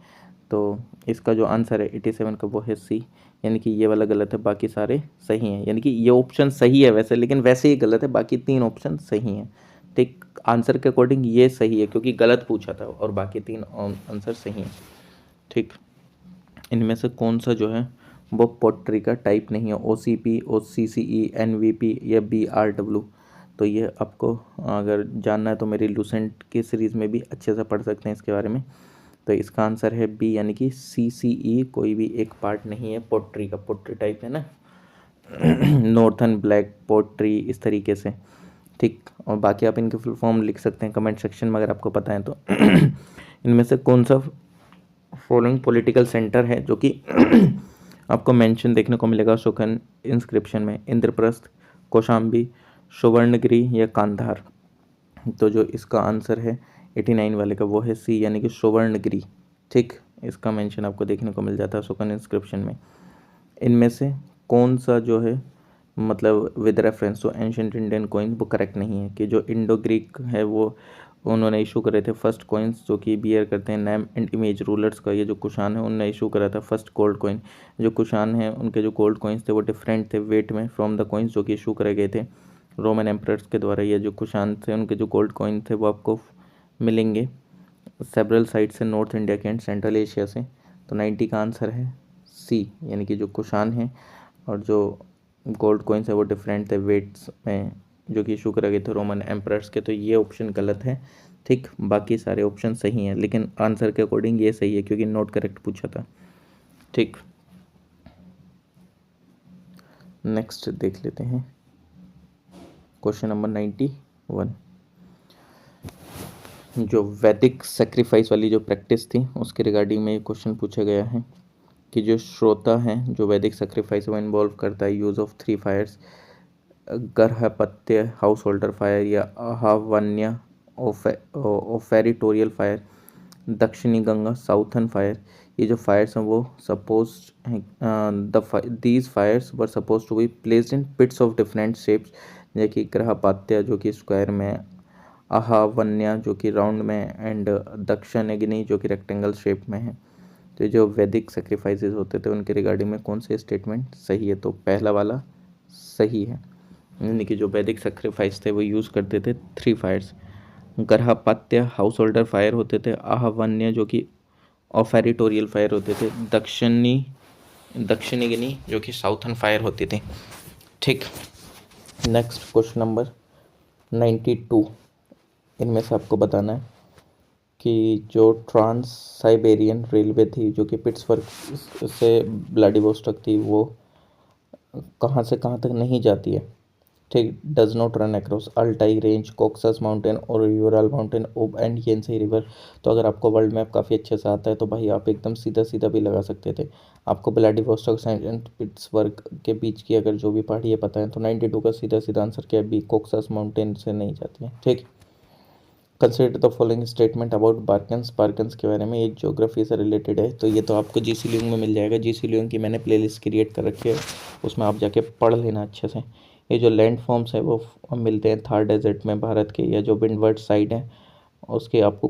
तो इसका जो आंसर है 87 का वो है सी, यानी कि ये वाला गलत है, बाकी सारे सही हैं। यानी कि ये ऑप्शन सही है वैसे, लेकिन वैसे ही गलत है, बाकी 3 ऑप्शन सही हैं। ठीक, आंसर के अकॉर्डिंग ये सही है क्योंकि गलत पूछा था और बाकी 3 आंसर सही हैं। ठीक, इनमें से कौन सा जो है वो पोट्री का टाइप नहीं है, OCP, OCCE, NVP या BRW। तो ये आपको अगर जानना है तो मेरी लूसेंट की सीरीज़ में भी अच्छे से पढ़ सकते हैं इसके बारे में। तो इसका आंसर है बी, यानी कि CCE कोई भी एक पार्ट नहीं है पोट्री का। पोट्री टाइप है ना नॉर्थन ब्लैक पोट्री इस तरीके से। ठीक, और बाकी आप इनके फुल फॉर्म लिख सकते हैं कमेंट सेक्शन में अगर आपको पता है तो। इनमें से कौन सा फॉलोइंग पॉलिटिकल सेंटर है जो कि आपको मेंशन देखने को मिलेगा सुखन इंस्क्रिप्शन में, इंद्रप्रस्थ, कौशाम्बी, सुवर्णगिरी या कांधार। तो जो इसका आंसर है 89 वाले का वो है सी, यानी कि सुवर्णगिरी। ठीक, इसका मेंशन आपको देखने को मिल जाता है सुकन इंस्क्रिप्शन में। इनमें से कौन सा जो है मतलब with reference to ancient Indian coin वो करेक्ट नहीं है। कि जो इंडो ग्रीक है वो उन्होंने इशू करे थे फर्स्ट कॉइन्स जो कि बियर करते हैं नेम एंड इमेज रूलर्स का। ये जो कुषाण है उनने इशू करा था फर्स्ट गोल्ड कॉइन। जो कुषाण है उनके जो गोल्ड कॉइन्स थे वो डिफरेंट थे वेट में फ्रॉम द कॉइन्स जो कि इशू करे गए थे रोमन एम्परर्स के द्वारा। ये जो कुषाण थे उनके जो गोल्ड कॉइन थे वो आपको मिलेंगे सेवरल साइट से, नॉर्थ इंडिया के एंड सेंट्रल एशिया से। तो 90 का आंसर है सी, यानी कि जो कुषाण है और जो गोल्ड कॉइन्स है वो डिफरेंट थे वेट्स में जो कि इशू करे गए थे रोमन एम्परर्स के। तो ये ऑप्शन गलत है। ठीक, बाकी सारे ऑप्शन सही हैं, लेकिन आंसर के अकॉर्डिंग ये सही है क्योंकि नॉट करेक्ट पूछा था। ठीक, नेक्स्ट देख लेते हैं क्वेश्चन नंबर 91। जो वैदिक सेक्रीफाइस वाली जो प्रैक्टिस थी उसके रिगार्डिंग में ये क्वेश्चन पूछा गया है कि जो श्रोता हैं जो वैदिक सेक्रीफाइस वो इन्वॉल्व करता है use of 3 fires, Garhapatya house holder fire या आहावन्य ओफेरिटोरियल फायर, दक्षिणी गंगा साउथर्न फायर। ये जो फायर्स हैं वो suppose these fires were suppose to be placed in pits of different shapes, जैसे कि ग्रहपात्य जो कि स्क्वायर में, आहावन्या जो कि राउंड में एंड दक्षिणाग्नि जो कि रेक्टेंगल शेप में है। तो जो वैदिक सेक्रीफाइसेस होते थे उनके रिगार्डिंग में कौन से स्टेटमेंट सही है, तो पहला वाला सही है, यानी कि जो वैदिक सेक्रीफाइस थे वो यूज़ करते थे 3 fires. Garhapatya house holder fire होते थे, आहावन्य जो कि ऑफेरिटोरियल फायर होते थे, दक्षिणाग्नि जो कि साउथर्न फायर होती थी। ठीक, नेक्स्ट क्वेश्चन नंबर 92। इनमें से आपको बताना है कि जो ट्रांस साइबेरियन रेलवे थी जो कि पिट्सबर्ग से व्लादिवोस्टॉक थी वो कहाँ से कहाँ तक नहीं जाती है। ठीक, does not run across Altai range, Caucasus mountain और Ural mountain Ob and Yenisei river. तो अगर आपको वर्ल्ड मैप काफ़ी अच्छे से आता है तो भाई आप एकदम सीधा सीधा भी लगा सकते थे। आपको व्लादिवोस्टॉक एंड पिट्सबर्ग के बीच की अगर जो भी पहाड़ी है पता है तो 92 का सीधा सीधा आंसर क्या है, बी, कॉक्सस माउंटेन से नहीं जाती है। ठीक, consider the following statement about barchans. Barchans के बारे में ये ज्योग्राफी से रिलेटेड है तो ये तो आपको जीसी लियोंग में मिल जाएगा। जीसी लियोंग की मैंने प्लेलिस्ट क्रिएट कर रखी है, उसमें आप जाके पढ़ लेना अच्छे से। ये जो लैंड फॉर्म्स है वो मिलते हैं थार डेजर्ट में भारत के, या जो विंडवर्ड साइड है उसके आपको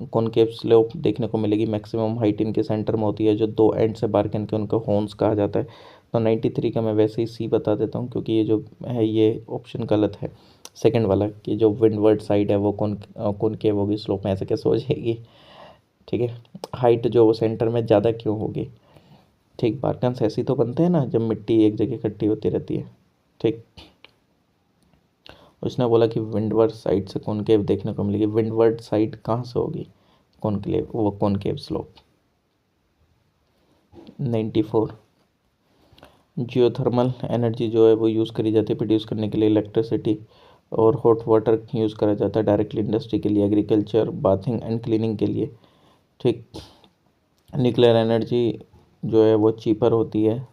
कॉनकेव स्लोप देखने को मिलेगी। मैक्सिमम हाइट इनके सेंटर में होती है, जो 2 एंड से बार्कन के उनको हॉर्न्स कहा जाता है। तो 93 का मैं वैसे ही सी बता देता हूँ क्योंकि ये जो है ये ऑप्शन गलत है, सेकंड वाला कि जो विंडवर्ड साइड है वो कॉनकेव होगी स्लोप में, ऐसे कैसे हो जाएगी। ठीक है। हाइट जो वो सेंटर में ज़्यादा क्यों होगी? ठीक, बारकन्स ऐसे तो बनते हैं ना जब मिट्टी एक जगह इकट्ठी होती रहती है। ठीक, उसने बोला कि विंडवर्ड साइड से कॉनकेव देखने को मिलेगी। विंडवर्ड साइड कहाँ से होगी? कॉनक्लेव, वो कॉनकेव स्लोप। 94, जियोथर्मल एनर्जी जो है वो यूज़ करी जाती है प्रोड्यूस करने के लिए इलेक्ट्रिसिटी, और हॉट वाटर यूज़ करा जाता है डायरेक्टली इंडस्ट्री के लिए, एग्रीकल्चर, बाथिंग एंड क्लीनिंग के लिए। ठीक, न्यूक्लियर एनर्जी जो है वो चीपर होती है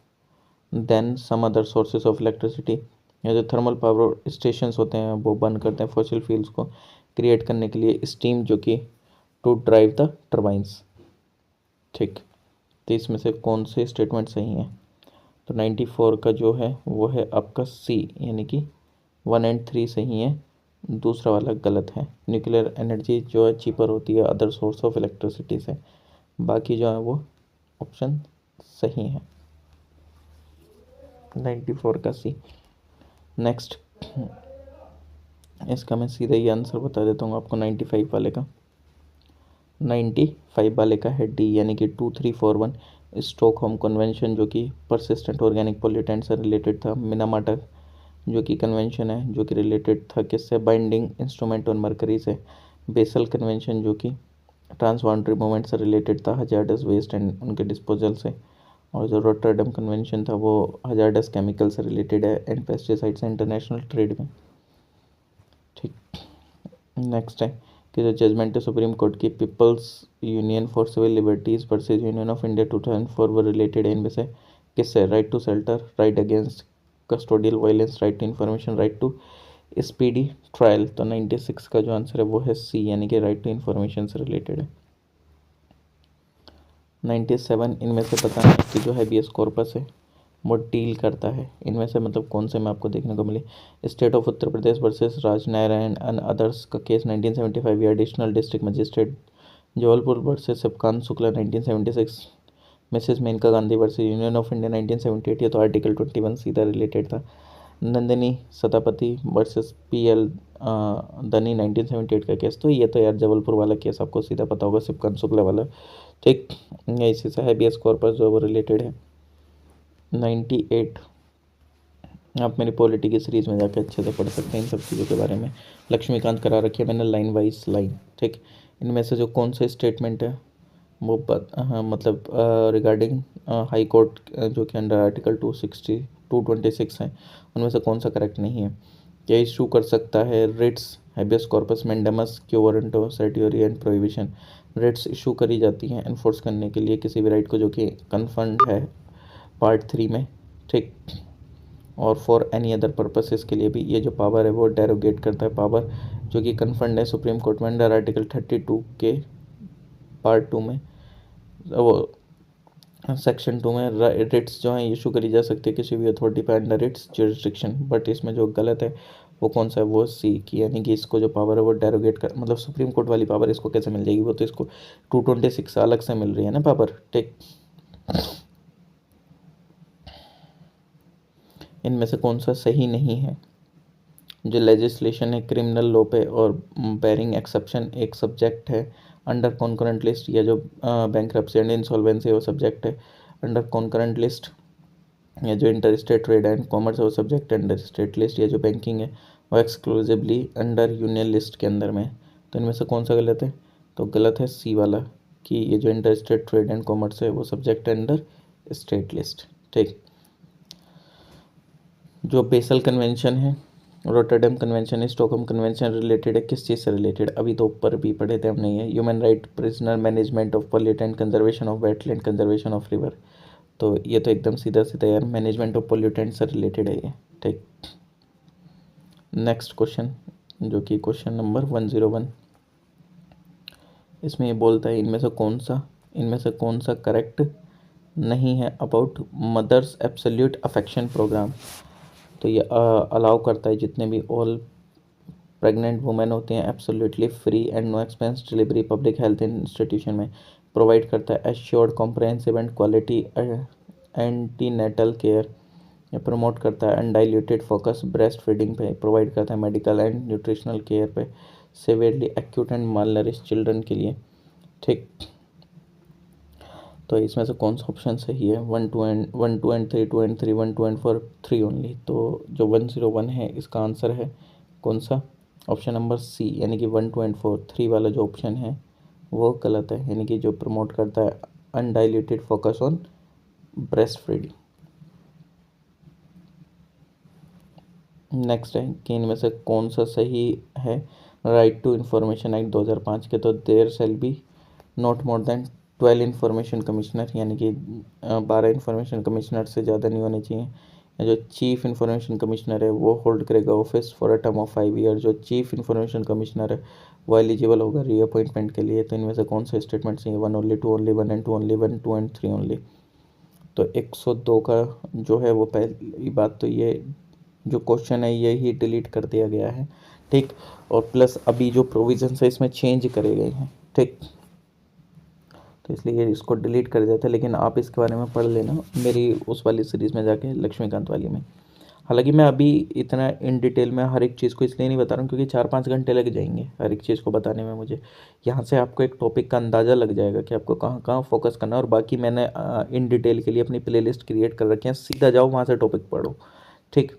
than some other sources of electricity. या जो थर्मल पावर स्टेशंस होते हैं वो बर्न करते हैं फॉसिल फ्यूल्स को क्रिएट करने के लिए स्टीम, जो कि टू ड्राइव द टर्बाइंस। ठीक, तो इसमें से कौन से स्टेटमेंट सही हैं? तो 94 का जो है वो है आपका सी, यानी कि 1 एंड 3 सही है, दूसरा वाला गलत है। न्यूक्लियर एनर्जी जो है चीपर होती है अदर सोर्स ऑफ इलेक्ट्रिसिटी से, बाकी जो है वो ऑप्शन सही है, 94 का सी। नेक्स्ट, इसका मैं सीधा ही आंसर बता देता हूँ आपको 95 वाले का। 95 वाले का है डी, यानी कि 2341 स्टॉकहोम कन्वेंशन, जो कि परसिस्टेंट ऑर्गेनिक पोल्यूटेंट से रिलेटेड था। मिनामाटा जो कि कन्वेंशन है जो कि रिलेटेड था किससे? बाइंडिंग इंस्ट्रूमेंट ऑन मरकरी से। बेसल कन्वेंशन जो कि ट्रांसबाउंड्री मूवमेंट से रिलेटेड था, हजार्डस वेस्ट एंड उनके डिस्पोजल से। और जो रोटरडम कन्वेंशन था वो हजार्डस केमिकल से रिलेटेड है एंड पेस्टिसाइड से इंटरनेशनल ट्रेड में। ठीक, नेक्स्ट है कि जो जजमेंट है सुप्रीम कोर्ट की peoples union for civil liberties versus union of India 2004 वो रिलेटेड है इनमें से किससे? Right to shelter, right against custodial violence, right to information, right to speedy trial. तो 96 का जो आंसर है वो है सी, यानी कि राइट टू इन्फॉर्मेशन से रिलेटेड है। 97 इनमें से बताना है कि जो हैबियस कॉर्पस है वो डील करता है इनमें से मतलब कौन से में आपको देखने को मिले? State of Uttar Pradesh versus Rajnarayan and others का केस 1975, या additional district magistrate Jabalpur versus Shivkant Shukla 1976, Mrs Maneka Gandhi versus union of India 1978, ये तो आर्टिकल 21 सीधा रिलेटेड था। नंदिनी सतापति वर्सेस PL धनी 1978 का केस, तो ये तो यार जबलपुर वाला केस आपको सीधा पता होगा, सबकान शुक्ला वाला। ठीक, इसी से हैबियस कॉर्पस जो वो रिलेटेड है। 98, आप मेरी पॉलिटी की सीरीज़ में जाके अच्छे से पढ़ सकते हैं इन सब चीज़ों के बारे में। लक्ष्मीकांत करा रखी है मैंने लाइन वाइज लाइन। ठीक, इनमें से जो कौन सा स्टेटमेंट है वो हाँ मतलब रिगार्डिंग हाई कोर्ट जो कि अंडर आर्टिकल 226 है, उनमें से कौन सा करेक्ट नहीं है? क्या इशू कर सकता है writs habeas corpus mandamus quo warranto certiorari and prohibition? Writs issue करी जाती हैं एनफोर्स करने के लिए किसी भी राइट को जो कि कन्फर्म्ड है पार्ट 3 में। ठीक, और फॉर एनी अदर पर्पसेस के लिए भी ये जो पावर है वो डेरोगेट करता है पावर जो कि कन्फर्म्ड है सुप्रीम कोर्ट में अंडर आर्टिकल 32 के पार्ट 2 में, वो सेक्शन 2 में। रिट्स जो है इशू करी जा सकती है किसी भी अथॉरिटी पर अंडर इट्स जुरिस्डिक्शन, बट इसमें जो गलत है वो कौन सा है? वो सी की, यानी कि इसको जो पावर है वो डेरोगेट कर मतलब सुप्रीम कोर्ट वाली पावर इसको कैसे मिल जाएगी? वो तो इसको 226 अलग से मिल रही है ना पावर। ठीक, इनमें से कौन सा सही नहीं है? जो लेजिस्लेशन है क्रिमिनल लॉ पे और बेरिंग एक्सेप्शन एक सब्जेक्ट है अंडर कॉन्करेंट लिस्ट, या जो बैंक्रप्सी एंड इंसॉल्वेंसी वो सब्जेक्ट है अंडर कॉन्करेंट लिस्ट, या जो inter state trade and commerce है वो सब्जेक्ट है अंडर स्टेट लिस्ट, या जो बैंकिंग है वो एक्सक्लूसिवली अंडर यूनियन लिस्ट के अंदर में है। तो इनमें से कौन सा गलत है? तो गलत है सी वाला कि ये जो inter state trade and commerce है वो सब्जेक्ट है अंडर स्टेट लिस्ट। ठीक, जो बेसल कन्वेंशन है, रोटरडम कन्वेंशन है, स्टॉकहोम कन्वेंशन रिलेटेड है किस चीज़ से रिलेटेड? अभी तो ऊपर भी पढ़े थे हम, नहीं है। Human right, prisoner management of pollutant, conservation of wetland, conservation of river. तो ये तो एकदम सीधा सीधा यार मैनेजमेंट ऑफ पोल्यूटेंट से रिलेटेड है ये। ठीक, नेक्स्ट क्वेश्चन जो कि क्वेश्चन नंबर 101, इसमें ये बोलता है इनमें से कौन सा करेक्ट नहीं है about mothers absolute affection programme? तो ये अलाउ करता है जितने भी ऑल प्रेग्नेंट वुमेन होती हैं absolutely free and no expense delivery public health institution में प्रोवाइड करता है assured comprehensive and quality antenatal care, ये प्रमोट करता है अनडाइल्यूटेड फोकस ब्रेस्ट फीडिंग पे, प्रोवाइड करता है मेडिकल एंड न्यूट्रिशनल केयर पे, severely acute and malnourish children के लिए। ठीक, तो इसमें से कौन सा ऑप्शन सही है? 1 2 एंड 3, 2 एंड 3, 1 2 एंड 4, 3 ओनली। तो जो 101 है इसका आंसर है कौन सा? ऑप्शन नंबर सी, यानी कि 1 2 एंड 4, 3 वाला जो ऑप्शन है वो गलत है, यानी कि जो प्रमोट करता है undiluted focus on breast feeding. Next है कि इनमें से कौन सा सही है? राइट टू इंफॉर्मेशन एक्ट 2005 के, तो there shall be not more than 12 information commissioner, यानी कि 12 इंफॉर्मेशन कमिश्नर से ज़्यादा नहीं होने चाहिए। या जो चीफ इंफॉर्मेशन कमिश्नर है वो होल्ड करेगा office for a term of 5 year. जो चीफ इंफॉर्मेशन कमिश्नर है वो एलिजिबल होगा रीअपॉइंटमेंट के लिए। तो इनमें से कौन सा स्टेटमेंट चाहिए? 1 only, 2 only, 1 and 2 only, 1 2 and 3 only. तो 102 का जो है वो पहली बात तो ये जो क्वेश्चन है ये ही डिलीट कर दिया गया है, ठीक। और प्लस अभी जो प्रोविजन है इसमें चेंज करे गए हैं, ठीक। तो इसलिए इसको डिलीट कर दिया था, लेकिन आप इसके बारे में पढ़ लेना मेरी उस वाली सीरीज़ में जाके, लक्ष्मीकांत वाली में। हालांकि मैं अभी इतना इन डिटेल में हर एक चीज़ को इसलिए नहीं बता रहा हूँ क्योंकि 4-5 घंटे लग जाएंगे हर एक चीज़ को बताने में मुझे। यहाँ से आपको एक टॉपिक का अंदाज़ा लग जाएगा कि आपको कहाँ कहाँ फोकस करना है। और बाकी मैंने इन डिटेल के लिए अपनी प्लेलिस्ट क्रिएट कर रखी है, सीधा जाओ वहाँ से टॉपिक पढ़ो, ठीक।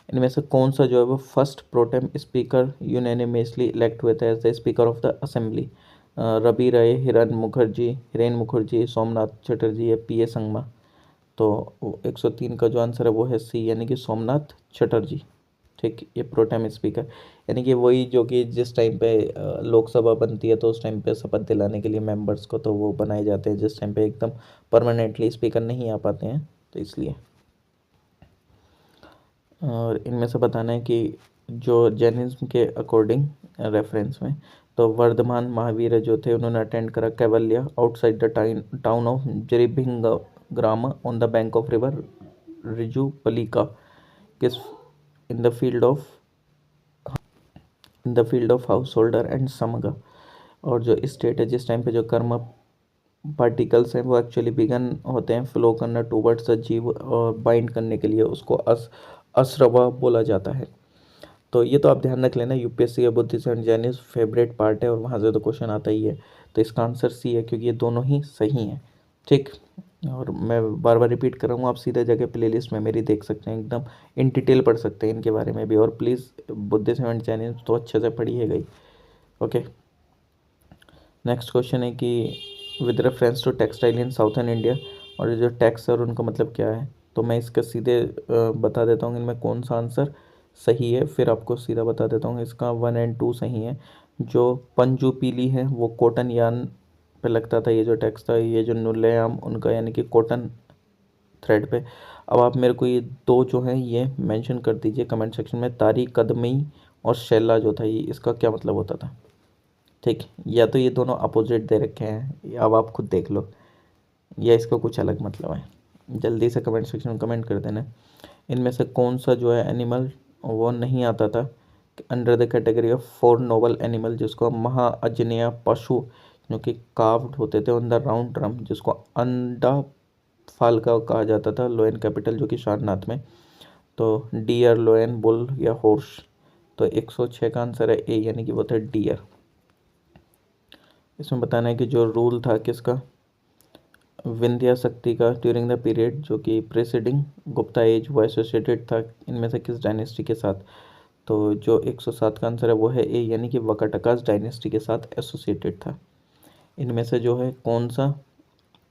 इनमें से कौन सा जो है वो first pro tem speaker unanimously elect हुए थे as the speaker of the assembly? Ravi Ray, Hiren Mukherjee, Somnath Chatterjee या पी ए संगमा? तो 103 का जो आंसर है वो है सी, यानी कि सोमनाथ चटर्जी, ठीक। ये प्रोटेम स्पीकर यानी कि वही जो कि जिस टाइम पे लोकसभा बनती है तो उस टाइम पे शपथ दिलाने के लिए मेंबर्स को तो वो बनाए जाते हैं, जिस टाइम पे एकदम परमानेंटली स्पीकर नहीं आ पाते हैं, तो इसलिए। और इनमें से बताना है कि जो जैनिज्म के अकॉर्डिंग रेफरेंस में, तो वर्धमान महावीर जो थे उन्होंने अटेंड करा Kaivalya outside the town of Jrimbhikagrama on the bank of river Rijupalika, किस in the field of house holder and Samaga. और जो स्टेट है जिस टाइम पे जो कर्म पार्टिकल्स हैं वो एक्चुअली बिगन होते हैं फ्लो करना टूवर्ड्स द जीव और बाइंड करने के लिए, उसको असरवा बोला जाता है। तो ये तो आप ध्यान रख लेना, यूपीएससी का Buddhism and Jainism favourite part है और वहाँ से तो क्वेश्चन आता ही है। तो इसका आंसर सी है क्योंकि ये दोनों ही सही हैं, ठीक। और मैं बार बार रिपीट कर रहा हूँ, आप सीधे जाके प्लेलिस्ट में मेरी देख सकते हैं, एकदम इन डिटेल पढ़ सकते हैं इनके बारे में भी। और प्लीज़ बुद्धिज्म एंड जैनिज्म तो अच्छे से पढ़िएगा ही, ओके। नेक्स्ट क्वेश्चन है कि with reference to textile in southern India, और ये जो टैक्स है और उनका मतलब क्या है? तो मैं इसका सीधे बता देता हूँ इनमें कौन सा आंसर सही है, फिर आपको सीधा बता देता हूँ। इसका 1 एंड 2 सही है। जो पंजू पीली है वो कॉटन यान पे लगता था, ये जो टैक्स था। ये जो नुलेयाम उनका यानी कि कॉटन थ्रेड पे। अब आप मेरे को ये दो जो हैं ये मेंशन कर दीजिए कमेंट सेक्शन में, तारी कदमी और शैला जो था, ये इसका क्या मतलब होता था, ठीक। या तो ये दोनों अपोजिट दे रखे हैं, अब आप खुद देख लो, या इसका कुछ अलग मतलब है। जल्दी से कमेंट सेक्शन में कमेंट कर देना। इनमें से कौन सा जो है एनिमल वो नहीं आता था under the category of 4 noble animal, जिसको महाअजनेय पशु जो कि काव्ड होते थे ऑन द राउंड ड्रम, जिसको अंडा फाल का कहा जाता था, लोयन कैपिटल जो कि सारनाथ में। तो डियर, लोयन, बुल या हॉर्स? तो 106 का आंसर है ए, यानी कि वो था डियर। इसमें बताना है कि जो रूल था किसका? विंध्या शक्ति का ड्यूरिंग द पीरियड जो कि प्रेसिडिंग गुप्ता एज, वो एसोसिएटेड था इनमें से किस डायनेस्टी के साथ? तो जो 107 का आंसर है वो है ए, यानी कि वकाटकास डायनेस्टी के साथ एसोसिएटेड था। इनमें से जो है कौन सा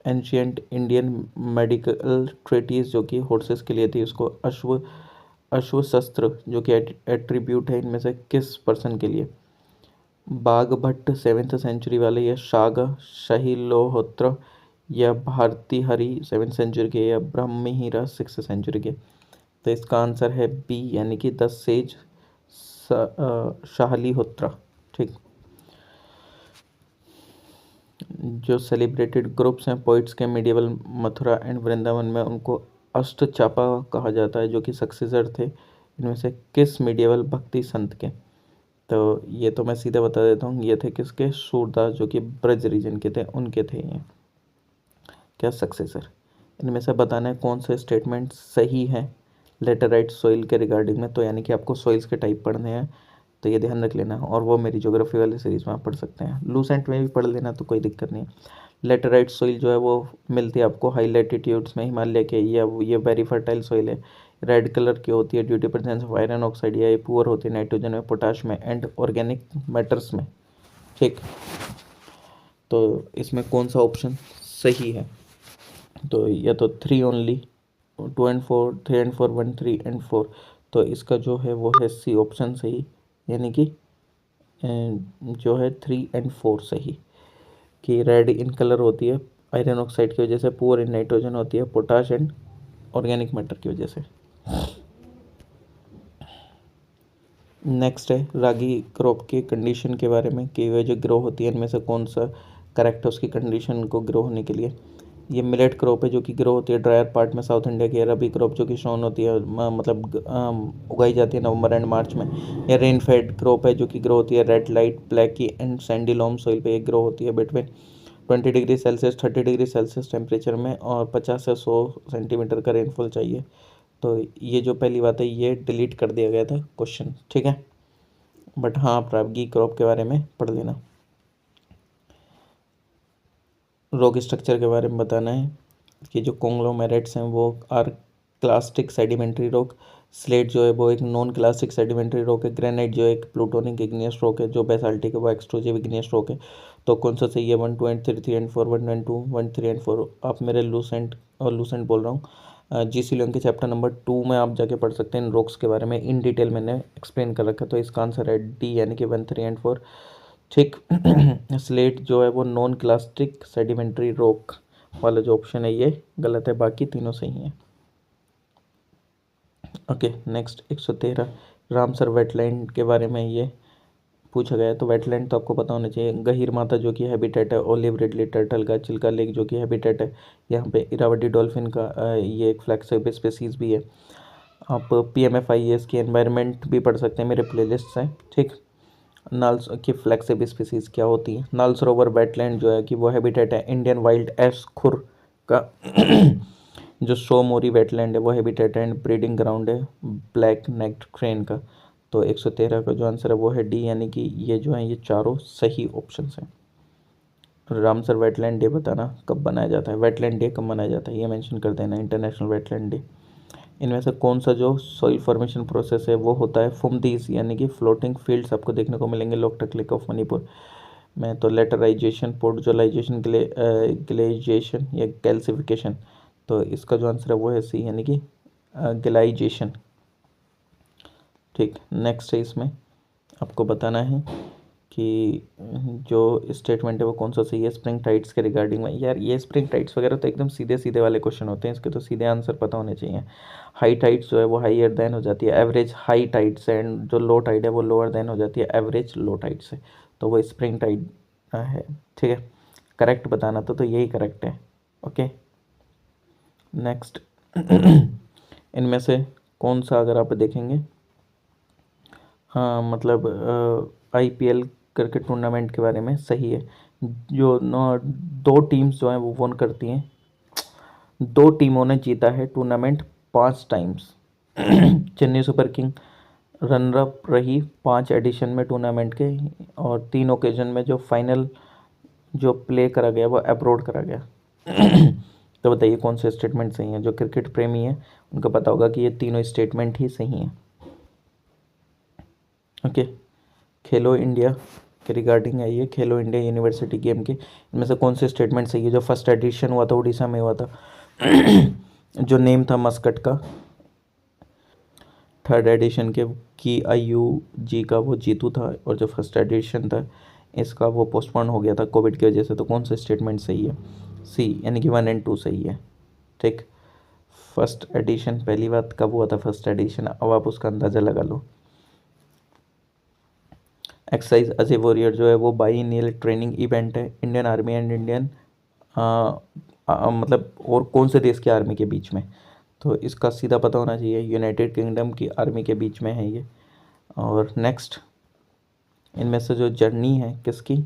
एंशियंट इंडियन मेडिकल ट्रीटीज जो कि हॉर्सेस के लिए थी, उसको अश्वशस्त्र जो कि एट्रीब्यूट है इनमें से किस पर्सन के लिए? बाघभट्ट 7th सेंचुरी वाले, या शाहिलोहोत्र, या भारती हरि 7th सेंचुरी के, या ब्रह्महीरा 6th सेंचुरी के? तो इसका आंसर है बी, यानी कि द सेज शाहलीहोत्रा, ठीक। जो सेलिब्रेटेड ग्रुप्स हैं पोइट्स के मिडिवल मथुरा एंड वृंदावन में, उनको अष्टचापा कहा जाता है जो कि सक्सेसर थे इनमें से किस मिडिवल भक्ति संत के? तो ये तो मैं सीधे बता देता हूँ, ये थे किसके? सूरदास जो कि ब्रज रीजन के थे, उनके थे ये क्या सक्सेसर। इनमें से बताना है कौन सा स्टेटमेंट सही है लेटराइट सॉइल के रिगार्डिंग में। तो यानी कि आपको सॉइल्स के टाइप पढ़ने हैं, तो ये ध्यान रख लेना। और वो मेरी ज्योग्राफी वाली सीरीज़ में आप पढ़ सकते हैं, लूसेंट में भी पढ़ लेना तो कोई दिक्कत नहीं है। लेटेराइट सॉइल जो है वो मिलती है आपको हाई लैटिट्यूड्स में, हिमालय के, या ये वेरी फर्टाइल सॉइल है। रेड कलर की होती है due to presence of iron oxide, या ये पुअर होती है नाइट्रोजन में, पोटाश में एंड ऑर्गेनिक मैटर्स में। ठीक, तो इसमें कौन सा ऑप्शन सही है? तो या तो 3 ओनली, 2 एंड 4, 3 एंड 4, 1, 3 एंड 4। तो इसका जो है वो है सी ऑप्शन सही, यानी कि जो है 3 एंड 4 सही, कि रेड इन कलर होती है आयरन ऑक्साइड की वजह से, पुअर इन नाइट्रोजन होती है पोटाश एंड ऑर्गेनिक मैटर की वजह से। नेक्स्ट है रागी क्रॉप की कंडीशन के बारे में, कि वह जो ग्रो होती है इनमें से कौन सा करेक्ट है उसकी कंडीशन को ग्रो होने के लिए। ये मिलेट क्रॉप है जो कि ग्रो होती है ड्रायर पार्ट में साउथ इंडिया की। रबी क्रॉप जो कि शॉन होती है मतलब उगाई जाती है नवंबर एंड मार्च में। या रेन फेड क्रॉप है जो कि ग्रो होती है red light Blackie and Sandy Lomb soil पे। ग्रो होती है between 20 degree Celsius 30 degree Celsius temperature में, और 50 से 100 सेंटीमीटर का रेनफॉल चाहिए। तो ये जो पहली बात है ये डिलीट कर दिया गया था क्वेश्चन, ठीक है। बट हाँ आप रागी क्रॉप के बारे में पढ़ लेना। रॉक स्ट्रक्चर के बारे में बताना है कि जो कॉन्ग्लोमेरेट्स हैं वो are clastic sedimentary rock. Slate जो है वो एक नॉन क्लासिक सेडिमेंट्री रॉक है। ग्रेनाइट जो एक प्लूटोनिक इग्नियस रॉक है। जो बेसाल्टिक है वो एक्सट्रूसिव इग्नियस रॉक है। तो कौन सा सही है? 1, 2 एंड 3, 3 एंड 4, 1 एंड 2, 1, 3 एंड 4। आप मेरे लूसेंट बोल रहा हूँ, जीसी लियोन के चैप्टर नंबर 2 में आप जाके पढ़ सकते हैं। इन रॉक्स के बारे में इन डिटेल मैंने एक्सप्लेन कर रखा है। तो इसका आंसर है डी, यानी कि 1, 3 एंड 4। ठीक। स्लेट जो है वो नॉन क्लास्टिक सेडिमेंट्री रॉक वाला जो ऑप्शन है ये गलत है, बाकी तीनों सही हैं। ओके नेक्स्ट 113 रामसर वेटलैंड के बारे में ये पूछा गया है। तो वेटलैंड तो आपको पता होना चाहिए। गहीर माता जो कि हैबिटेट है ओलिव रिडले टर्टल का। चिल्का लेक जो कि हैबिटेट है यहाँ पे इरावदी डॉल्फिन का। ये एक फ्लैगशिप स्पीसीज भी है। आप PMFIS की एनवायरनमेंट भी पढ़ सकते हैं, मेरे प्लेलिस्ट से। ठीक। नाल की फ्लैगशिप स्पीसीज क्या होती है? नाल सरोवर वेटलैंड जो है कि वो हैबिटेट है इंडियन वाइल्ड एस खुर का। जो सो मोरी वेटलैंड है वो हैबिटेट एंड ब्रीडिंग ग्राउंड है ब्लैक नेक्ड क्रेन का। तो 113 का जो आंसर है वो है डी, यानी कि ये जो है ये चारों सही ऑप्शन हैं। रामसर वेटलैंड डे बताना कब बनाया जाता है, वेटलैंड डे कब मनाया जाता है ये मेंशन कर देना, इंटरनेशनल वेटलैंड डे। इनमें से कौन सा जो सॉइल फॉर्मेशन प्रोसेस है वो होता है फुमदीज, यानी कि फ्लोटिंग फील्ड्स आपको देखने को मिलेंगे लोकटक लेक ऑफ मणिपुर में। तो लेटराइजेशन, पोर्टजोलाइजेशन, ग्लेजिएशन या कैल्सिफिकेशन। तो इसका जो आंसर है वो है सी, यानी कि ग्लाइजेशन। ठीक। नेक्स्ट है इसमें आपको बताना है कि जो स्टेटमेंट है वो कौन सा सही है स्प्रिंग टाइड्स के रिगार्डिंग में। यार ये स्प्रिंग टाइड्स वगैरह तो एकदम सीधे सीधे वाले क्वेश्चन होते हैं, इसके तो सीधे आंसर पता होने चाहिए। हाई टाइड्स जो है वो हाईयर देन हो जाती है एवरेज हाई टाइड से, एंड जो लो टाइड है वो लोअर देन हो जाती है एवरेज लो टाइड से। तो वो स्प्रिंग टाइड है, ठीक है। करेक्ट बताना तो यही करेक्ट है। ओके नेक्स्ट इनमें से कौन सा अगर आप देखेंगे, हाँ मतलब IPL करके टूर्नामेंट के बारे में सही है। जो दो टीम्स जो हैं वो वन करती हैं। दो टीमों ने जीता है tournament 5 times. Chennai super king runner up रही 5 एडिशन में टूर्नामेंट के, और 3 ओकेजन में जो फाइनल जो प्ले करा गया वो अब्रॉड करा गया। तो बताइए कौन से स्टेटमेंट सही हैं? जो क्रिकेट प्रेमी है उनको पता होगा कि ये तीनों स्टेटमेंट ही सही हैं। ओके खेलो इंडिया के रिगार्डिंग है ये, खेलो इंडिया यूनिवर्सिटी गेम के। इनमें से कौन से स्टेटमेंट सही है? जो फर्स्ट एडिशन हुआ था उड़ीसा में हुआ था, जो नेम था मस्कट का। थर्ड एडिशन के की IUG का वो जीतू था, और जो फर्स्ट एडिशन था इसका वो पोस्टपोन हो गया था कोविड की वजह से। तो कौन सा स्टेटमेंट सही है? सी, यानी कि 1 एंड 2 सही है। ठीक। फर्स्ट एडिशन पहली बात कब हुआ था फर्स्ट एडिशन, अब आप उसका अंदाज़ा लगा लो। एक्सरसाइज अजय वॉरियर जो है वो बाइनियल ट्रेनिंग इवेंट है इंडियन आर्मी एंड इंडियन मतलब और कौन से देश की आर्मी के बीच में। तो इसका सीधा पता होना चाहिए, यूनाइटेड किंगडम की आर्मी के बीच में है ये। और नेक्स्ट इनमें से जो जर्नी है किसकी,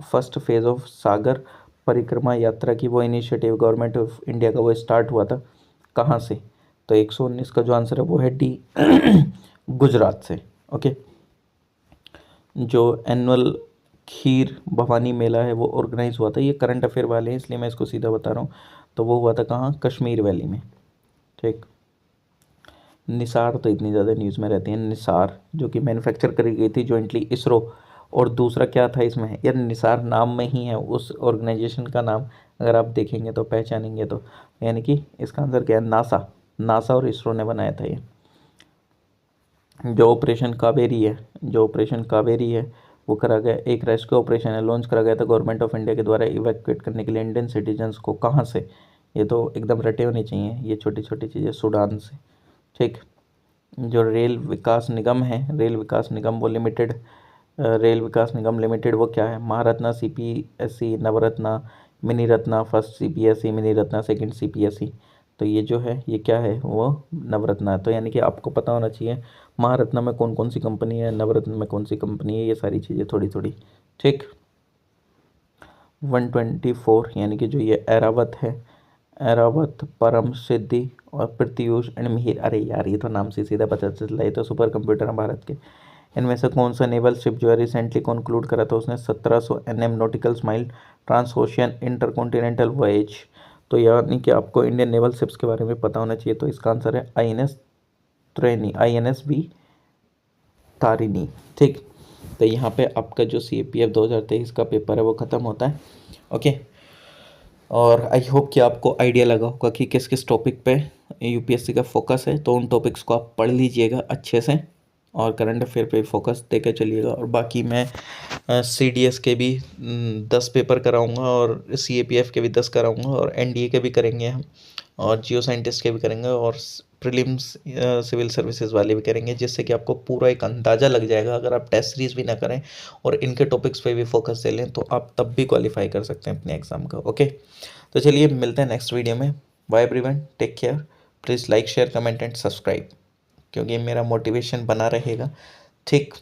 फर्स्ट फेज़ ऑफ सागर परिक्रमा यात्रा की, वो इनिशिएटिव गवर्नमेंट ऑफ इंडिया का वो स्टार्ट हुआ था कहाँ से? तो 119 का जो आंसर है वो है डी, गुजरात से। ओके जो एनुअल खीर भवानी मेला है वो ऑर्गेनाइज हुआ था। ये करंट अफेयर वाले हैं इसलिए मैं इसको सीधा बता रहा हूँ। तो वो हुआ था कहाँ, कश्मीर वैली में। ठीक। निसार तो इतनी ज़्यादा न्यूज़ में रहती है, निसार जो कि मैन्युफैक्चर करी गई थी जॉइंटली इसरो। और दूसरा क्या था इसमें यार, निसार नाम में ही है उस ऑर्गेनाइजेशन का नाम, अगर आप देखेंगे तो पहचानेंगे तो, यानी कि इसका आंसर क्या है, नासा। नासा और इसरो ने बनाया था ये। जो ऑपरेशन कावेरी है, जो ऑपरेशन कावेरी है वो करा गया, एक रेस्क्यू ऑपरेशन है, लॉन्च करा गया था गवर्नमेंट ऑफ इंडिया के द्वारा इवैक्यूएट करने के लिए इंडियन सिटीजन्स को। कहाँ से, ये तो एकदम रटे होने चाहिए ये छोटी छोटी चीज़ें, सूडान से। ठीक। जो रेल विकास निगम है, रेल विकास निगम वो लिमिटेड, रेल विकास निगम लिमिटेड वो क्या है, Maharatna, CPSE, Navratna, mini Ratna, first CPSE, mini Ratna, second CPSE. तो ये जो है ये क्या है, वो नवरत्ना है। तो यानी कि आपको पता होना चाहिए महारत्ना में कौन कौन सी कंपनी है, नवरत्न में कौन सी कंपनी है, ये सारी चीज़ें थोड़ी थोड़ी। ठीक। 124 यानी कि जो ये ऐरावत है, ऐरावत, परम सिद्धि और प्रत्यूष एंड मिहिर। अरे यार ये तो नाम से सीधा पता चला, ये तो सुपर कंप्यूटर है भारत के। इनमें से कौन सा नेवल शिप जो है रिसेंटली कंक्लूड करा था उसने 1700 NM nautical mile trans ocean intercontinental voyage. तो यानी कि आपको इंडियन नेवल शिप्स के बारे में पता होना चाहिए। तो इसका आंसर है INS त्रेनी, INS भी तारिणी। ठीक। तो यहाँ पे आपका जो CAPF 2023 का पेपर है वो ख़त्म होता है। ओके। और आई होप कि आपको आइडिया लगा होगा कि किस किस टॉपिक पे UPSC का फोकस है। तो उन टॉपिक्स को आप पढ़ लीजिएगा अच्छे से और करंट अफेयर पे फोकस देकर चलिएगा। और बाकी मैं CDS के भी 10 पेपर कराऊंगा और CAPF के भी 10 कराऊंगा और NDA के भी करेंगे हम, और जियो साइंटिस्ट के भी करेंगे, और प्रीलिम्स सिविल सर्विसेज वाले भी करेंगे, जिससे कि आपको पूरा एक अंदाज़ा लग जाएगा। अगर आप टेस्ट सीरीज भी ना करें और इनके टॉपिक्स पे भी फोकस दे लें तो आप तब भी क्वालिफाई कर सकते हैं अपने एग्ज़ाम का। ओके। तो चलिए मिलते हैं नेक्स्ट वीडियो में। Bye everyone, take care. Please like, share, comment and subscribe, क्योंकि मेरा मोटिवेशन बना रहेगा। ठीक।